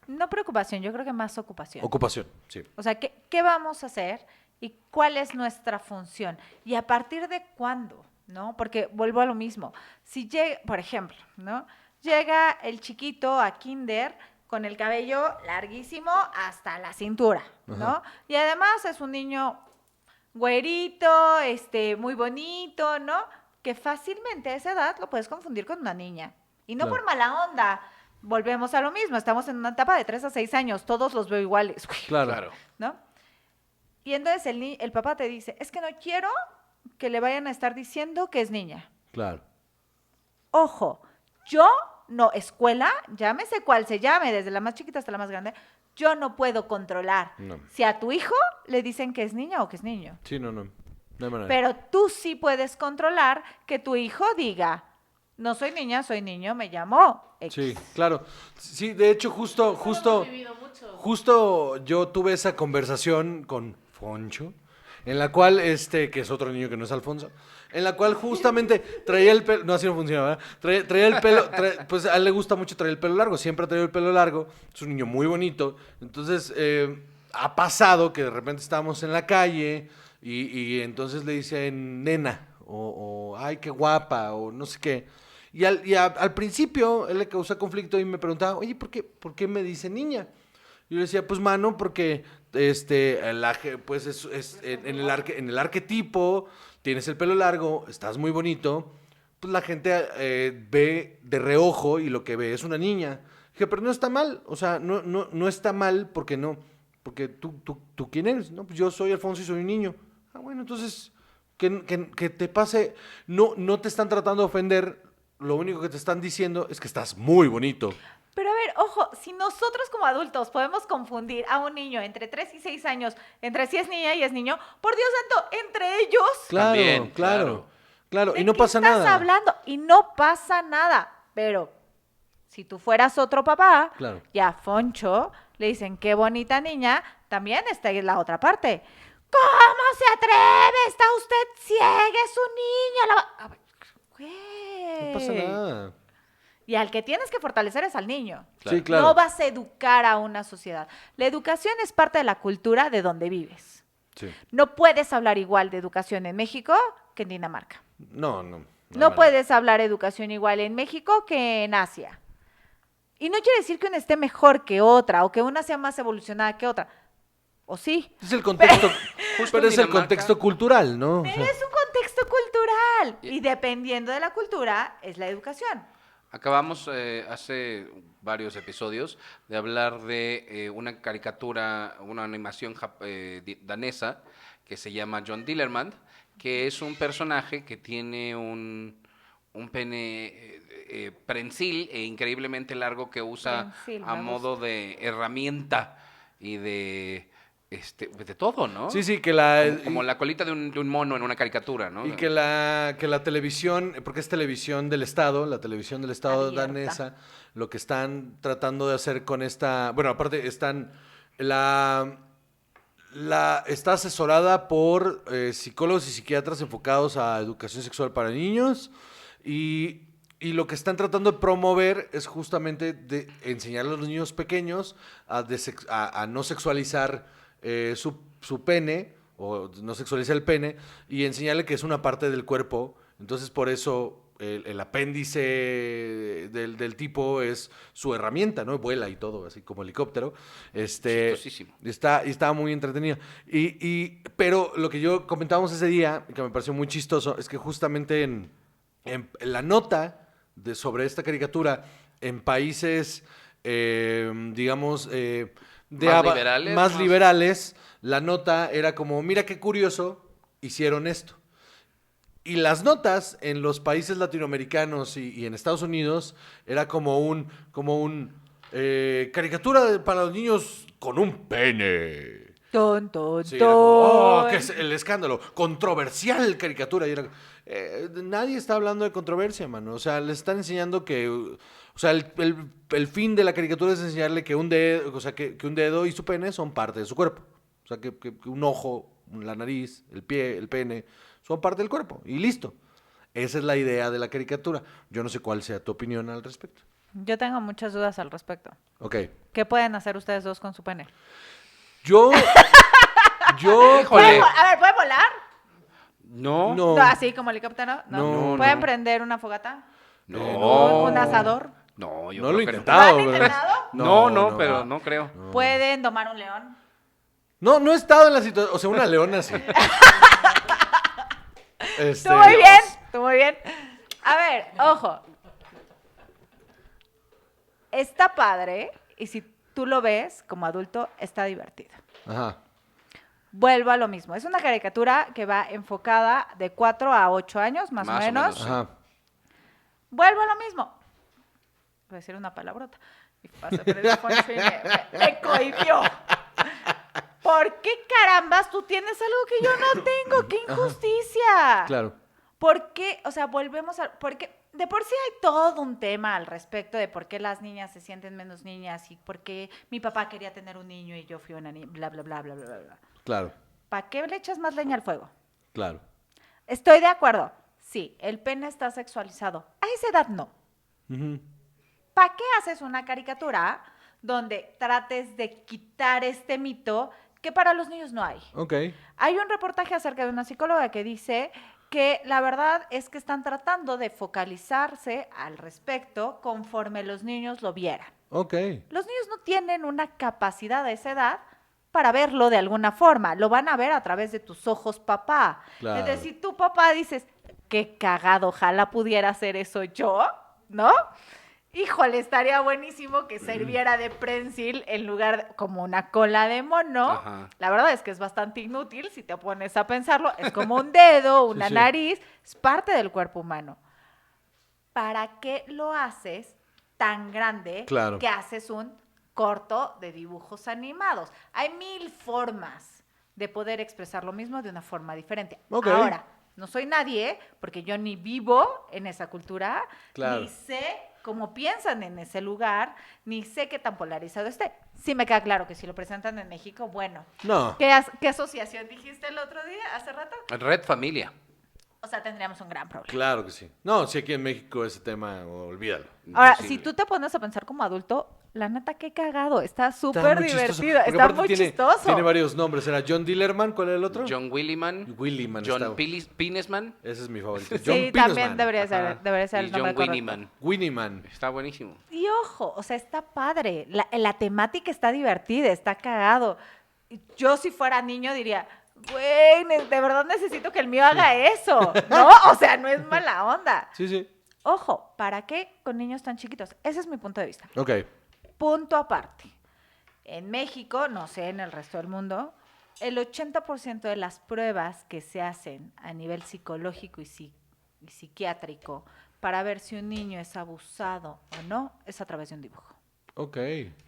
No preocupación, yo creo que más ocupación. Ocupación, sí. O sea, ¿qué vamos a hacer y cuál es nuestra función? ¿Y a partir de cuándo? ¿No? Porque vuelvo a lo mismo. Si llega, por ejemplo, ¿no? Llega el chiquito a kinder con el cabello larguísimo hasta la cintura, ¿no? Ajá. Y además es un niño güerito, muy bonito, ¿no? Que fácilmente a esa edad lo puedes confundir con una niña. Y no Claro. por mala onda. Volvemos a lo mismo. Estamos en una etapa de 3 a 6 años. Todos los veo iguales, güey, Claro. ¿no? Y entonces el papá te dice, es que no quiero que le vayan a estar diciendo que es niña. Claro. Ojo, yo no, escuela, llámese cual se llame, desde la más chiquita hasta la más grande, yo no puedo controlar No. si a tu hijo le dicen que es niña o que es niño. Sí, no hay manera. Pero tú sí puedes controlar que tu hijo diga, no soy niña, soy niño, me llamo X. Sí, claro. Sí, de hecho, Eso lo hemos vivido mucho. justo yo tuve esa conversación con Foncho, en la cual, que es otro niño que no es Alfonso, en la cual justamente traía el pelo, no, así no funciona, ¿verdad? Traía el pelo, pues a él le gusta mucho traer el pelo largo, siempre ha traído el pelo largo, es un niño muy bonito, entonces ha pasado que de repente estábamos en la calle y entonces le dicen nena, o ay, qué guapa, o no sé qué. Al principio él le causa conflicto y me preguntaba, oye, ¿por qué me dice niña? Yo le decía, pues mano, porque pues en el arquetipo tienes el pelo largo, estás muy bonito, pues la gente ve de reojo y lo que ve es una niña. Dije, pero no está mal, o sea, no está mal porque tú ¿quién eres? No, pues yo soy Alfonso y soy un niño. Ah, bueno, entonces que te pase, no te están tratando de ofender, lo único que te están diciendo es que estás muy bonito. Pero a ver, ojo, si nosotros como adultos podemos confundir a un niño entre 3 y 6 años, entre si es niña y es niño, por Dios santo, entre ellos, Claro, También, claro, ¿de y no qué pasa estás nada. hablando? Y no pasa nada. Pero si tú fueras otro papá, Claro. y a Foncho le dicen, qué bonita niña, también está ahí la otra parte. ¿Cómo se atreve? Está usted ciega, es un niño. A ver, güey. No pasa nada. Y al que tienes que fortalecer es al niño. Sí, claro. No vas a educar a una sociedad. La educación es parte de la cultura de donde vives. Sí. No puedes hablar igual de educación en México que en Dinamarca. No No manera. puedes hablar educación igual en México que en Asia. Y no quiere decir que una esté mejor que otra o que una sea más evolucionada que otra. ¿O sí? Es el contexto, Justo pero en es el Dinamarca. contexto cultural, ¿no? O Pero sea, es un contexto cultural. Y dependiendo de la cultura, es la educación. Acabamos hace varios episodios de hablar de una caricatura, una animación danesa que se llama John Dillermand, que es un personaje que tiene un pene prensil e increíblemente largo que usa Prensil, a me modo de herramienta y de todo, ¿no? sí, Como la colita de un mono en una caricatura, ¿no? y que la televisión, porque es televisión del Estado, la televisión del Estado Abierta. danesa, lo que están tratando de hacer con esta, bueno, aparte están Está asesorada por psicólogos y psiquiatras enfocados a educación sexual para niños y lo que están tratando de promover es justamente de enseñarle a los niños pequeños a no sexualizar su pene o no sexualizar el pene y enseñarle que es una parte del cuerpo. Entonces por eso el apéndice del tipo es su herramienta, ¿no? Vuela y todo, así como helicóptero. Chistosísimo. Está muy entretenido. Pero lo que yo comentábamos ese día, que me pareció muy chistoso, es que justamente en la nota sobre esta caricatura, en países, digamos, más liberales, la nota era como, mira qué curioso, hicieron esto. Y las notas en los países latinoamericanos y en Estados Unidos era como un caricatura para los niños con un pene. Ton, ton, Sí, era como, ton. que es el escándalo, controversial caricatura. Y era, nadie está hablando de controversia, mano. O sea, les están enseñando que, o sea, el fin de la caricatura es enseñarle que un dedo, o sea, que un dedo y su pene son parte de su cuerpo. O sea, que un ojo, la nariz, el pie, el pene, son parte del cuerpo. Y listo. Esa es la idea de la caricatura. Yo no sé cuál sea tu opinión al respecto. Yo tengo muchas dudas al respecto. Ok. ¿Qué pueden hacer ustedes dos con su pene? Yo, Híjole. A ver, ¿pueden volar? No. no. No, así como helicóptero. No, ¿Pueden no. prender una fogata? No. ¿Un asador? No, yo No lo he creo que no. intentado. ¿Lo han ¿verdad? intentado? No, pero no creo. ¿Pueden domar un león? No he estado en la situación, o sea, una leona sí. Tú muy bien, tú muy bien. A ver, ojo. Está padre y si tú lo ves como adulto, está divertido. Ajá. Vuelvo a lo mismo. Es una caricatura que va enfocada de 4 a 8 años, más o Más o menos. menos, sí. Ajá. Vuelvo a lo mismo. Voy a decir una palabrota. Y pasa por el Foncho y me cohibió. ¿Por qué carambas tú tienes algo que yo no tengo? ¡Qué injusticia! Claro. ¿Por qué? O sea, volvemos a... Porque de por sí hay todo un tema al respecto de por qué las niñas se sienten menos niñas y por qué mi papá quería tener un niño y yo fui una niña, bla, bla, bla, bla, bla, bla. Claro. ¿Para qué le echas más leña al fuego? Claro. Estoy de acuerdo. Sí, el pene está sexualizado. A esa edad no. Ujú. ¿Para qué haces una caricatura donde trates de quitar este mito que para los niños no hay? Ok. Hay un reportaje acerca de una psicóloga que dice que la verdad es que están tratando de focalizarse al respecto conforme los niños lo vieran. Ok. Los niños no tienen una capacidad a esa edad para verlo de alguna forma. Lo van a ver a través de tus ojos, papá. Claro. Es decir, tu papá dices, qué cagado, ojalá pudiera hacer eso yo, ¿no? Híjole, estaría buenísimo que sirviera de prensil en lugar de como una cola de mono. Ajá. La verdad es que es bastante inútil si te pones a pensarlo. Es como un dedo, una Sí. nariz, es parte del cuerpo humano. ¿Para qué lo haces tan grande Claro. que haces un corto de dibujos animados? Hay 1000 formas de poder expresar lo mismo de una forma diferente. Ok. Ahora, no soy nadie, porque yo ni vivo en esa cultura, Claro. ni sé cómo piensan en ese lugar, ni sé qué tan polarizado esté. Sí me queda claro que si lo presentan en México, bueno. No. ¿Qué asociación dijiste el otro día, hace rato? Red Familia. O sea, tendríamos un gran problema. Claro que sí. No, si aquí en México ese tema, olvídalo. Ahora, Imposible. si tú te pones a pensar como adulto, la neta, qué cagado. Está Está súper muy chistoso, divertido. porque Está aparte muy tiene, chistoso. Tiene varios nombres. Era John Dillerman, ¿cuál era el otro? John Williman. Williman. John estaba. Pinesman. Ese es mi favorito. John Sí, Pinesman. también debería ser, Ajá. debería ser Y el nombre John correcto. Winnieman. Winnieman. Está buenísimo. Y ojo, o sea, está padre. La temática está divertida, está cagado. Yo si fuera niño diría, güey, de verdad necesito que el mío haga eso, ¿no? O sea, no es mala onda. Sí, sí. Ojo, ¿para qué con niños tan chiquitos? Ese es mi punto de vista. Ok. Punto aparte. En México, no sé, en el resto del mundo, el 80% de las pruebas que se hacen a nivel psicológico y psiquiátrico para ver si un niño es abusado o no es a través de un dibujo. Ok.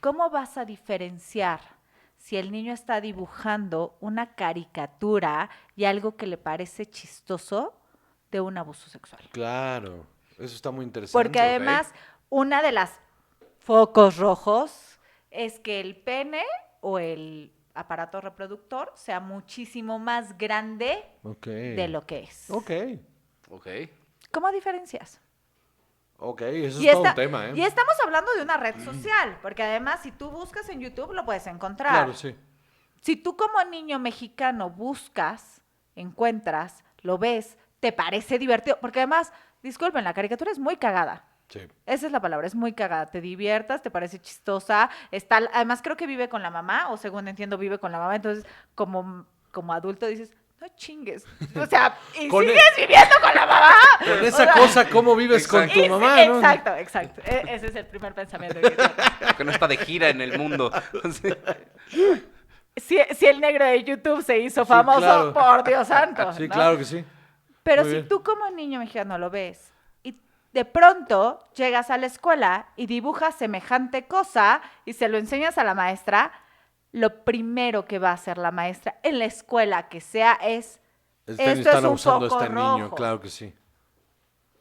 ¿Cómo vas a diferenciar si el niño está dibujando una caricatura y algo que le parece chistoso de un abuso sexual? Claro. Eso está muy interesante. Porque además, una de las focos rojos es que el pene o el aparato reproductor sea muchísimo más grande Ok. de lo que es. Ok. Ok. ¿Cómo diferencias? Ok, eso Y es todo esta- un tema, ¿eh? Y estamos hablando de una red social, porque además si tú buscas en YouTube lo puedes encontrar. Claro, sí. Si tú como niño mexicano buscas, encuentras, lo ves, te parece divertido, porque además, disculpen, la caricatura es muy cagada. Sí. Esa es la palabra, es muy cagada. Te diviertas, te parece chistosa. Además creo que vive con la mamá, o según entiendo vive con la mamá. Entonces, como adulto dices, no chingues. O sea, y Con sigues viviendo con la mamá. Con O esa sea, cosa, ¿cómo vives con tu y- mamá, no? Exacto, exacto. Ese es el primer pensamiento que tengo. Que no está de gira en el mundo. Sí. Si el negro de YouTube se hizo Sí, famoso, claro. por Dios santo. Sí, ¿no? claro que sí. Pero Muy si bien. tú como niño mexicano lo ves y de pronto llegas a la escuela y dibujas semejante cosa y se lo enseñas a la maestra, lo primero que va a hacer la maestra en la escuela que sea es, esto Están es un abusando de foco este niño, rojo. claro que sí.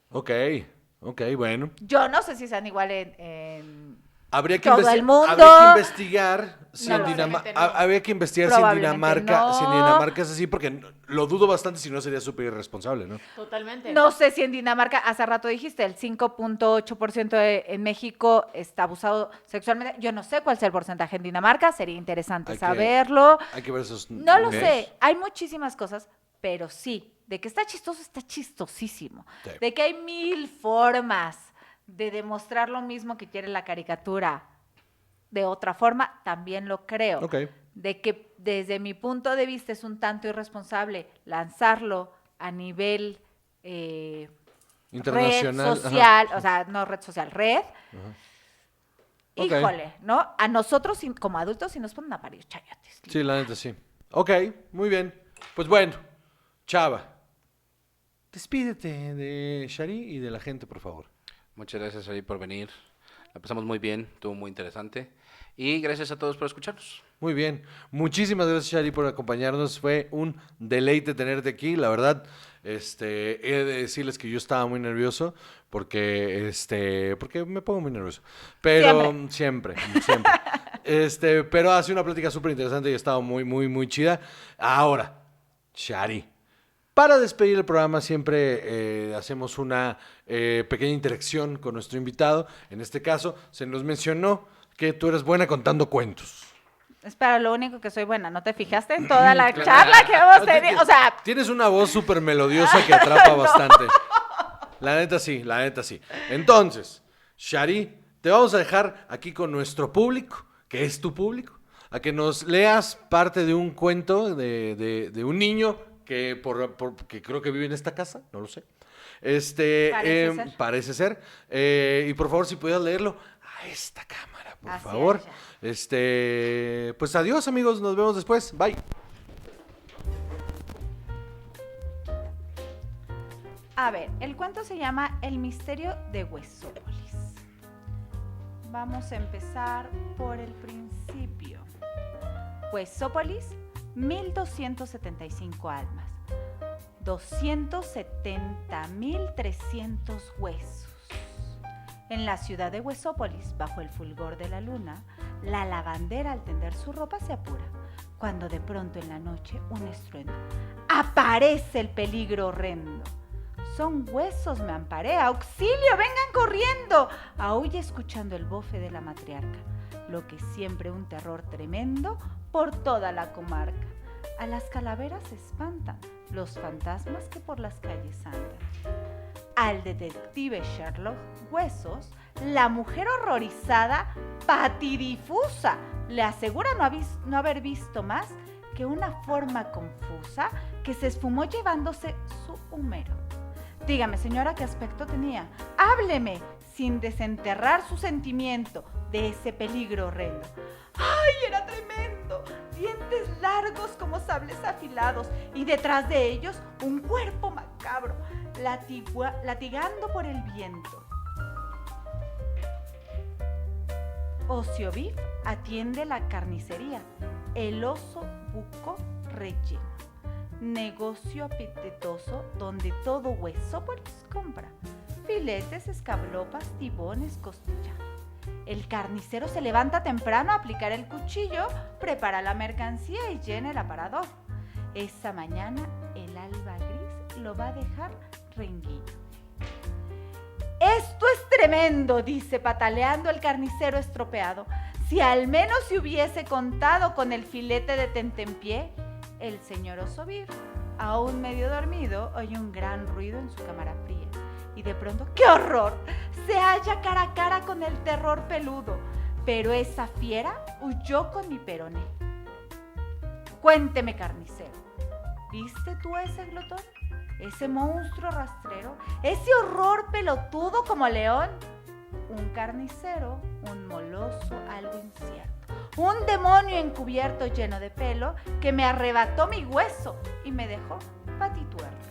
Ok, bueno. Yo no sé si sean igual en Habría que, todo el mundo. habría que investigar si No en lo sé. Dinamarca. Probablemente no. Habría que investigar si en Probablemente Dinamarca, no. si en Dinamarca es así, porque lo dudo bastante, si no sería súper irresponsable, ¿no? Totalmente. No sé si en Dinamarca, hace rato dijiste, el 5.8% en México está abusado sexualmente. Yo no sé cuál sea el porcentaje en Dinamarca, sería interesante Hay que- saberlo. Hay que ver esos. No lo números. sé, hay muchísimas cosas, pero sí, de que está chistoso, está chistosísimo. Sí. De que hay 1000 formas de demostrar lo mismo que quiere la caricatura. De otra forma, también lo creo. Ok. De que desde mi punto de vista es un tanto irresponsable lanzarlo a nivel Internacional. red ajá. social, o sea, no red social, red. Ok. Híjole, ¿no? A nosotros como adultos sí nos ponen a parir chayotes. Sí, la neta sí. Ok, muy bien. Pues bueno, Chava, despídete de Shari y de la gente, por favor. Muchas gracias, Ari, por venir. La pasamos muy bien, estuvo muy interesante. Y gracias a todos por escucharnos. Muy bien. Muchísimas gracias, Shari, por acompañarnos. Fue un deleite tenerte aquí. La verdad, he de decirles que yo estaba muy nervioso porque me pongo muy nervioso. Pero siempre. Pero ha sido una plática súper interesante y ha estado muy, muy, muy chida. Ahora, Shari. Para despedir el programa siempre hacemos una pequeña interacción con nuestro invitado. En este caso, se nos mencionó que tú eres buena contando cuentos. Espera, lo único que soy buena, ¿no te fijaste en toda la charla que hemos tenido? O sea, Tienes una voz súper melodiosa que atrapa bastante. La neta sí, la neta sí. Entonces, Shari, te vamos a dejar aquí con nuestro público, que es tu público, a que nos leas parte de un cuento de un niño que que creo que vive en esta casa, no lo sé. Parece ser. Parece ser. Y por favor, si pudieras leerlo a esta cámara, por Así favor. es, Pues adiós, amigos, nos vemos después. Bye. a ver, el cuento se llama El misterio de Huesópolis. Vamos a empezar por el principio. Huesópolis, 1275 almas, 270.300 huesos. En la ciudad de Huesópolis, bajo el fulgor de la luna, la lavandera al tender su ropa se apura, cuando de pronto en la noche un estruendo. ¡Aparece el peligro horrendo! Son huesos, me amparé. ¡Auxilio, vengan corriendo! Aúlla escuchando el bofe de la matriarca, lo que siempre un terror tremendo por toda la comarca. A las calaveras se espantan los fantasmas que por las calles andan. Al detective Sherlock Huesos, la mujer horrorizada, patidifusa, le asegura no haber visto más que una forma confusa que se esfumó llevándose su húmero. Dígame, señora, ¿qué aspecto tenía? Hábleme, sin desenterrar su sentimiento de ese peligro horrendo. ¡Ay, era tremendo! Dientes largos como sables afilados y detrás de ellos un cuerpo macabro, latigando por el viento. Ociovif atiende la carnicería, el oso buco relleno. Negocio apetitoso donde todo Huesópolis compra. Filetes, escablopas, tibones, costillas. El carnicero se levanta temprano a aplicar el cuchillo, prepara la mercancía y llena el aparador. Esa mañana el alba gris lo va a dejar renguillo. «Esto es tremendo», dice pataleando el carnicero estropeado. «Si al menos se hubiese contado con el filete de tentempié». El señor Oso Biff, aún medio dormido, oye un gran ruido en su cámara fría. Y de pronto, ¡qué horror!, se halla cara a cara con el terror peludo. Pero esa fiera huyó con mi peroné. Cuénteme, carnicero, ¿viste tú a ese glotón? ¿Ese monstruo rastrero? ¿Ese horror pelotudo como león? Un carnicero, un moloso, algo incierto. Un demonio encubierto lleno de pelo que me arrebató mi hueso y me dejó patituerto.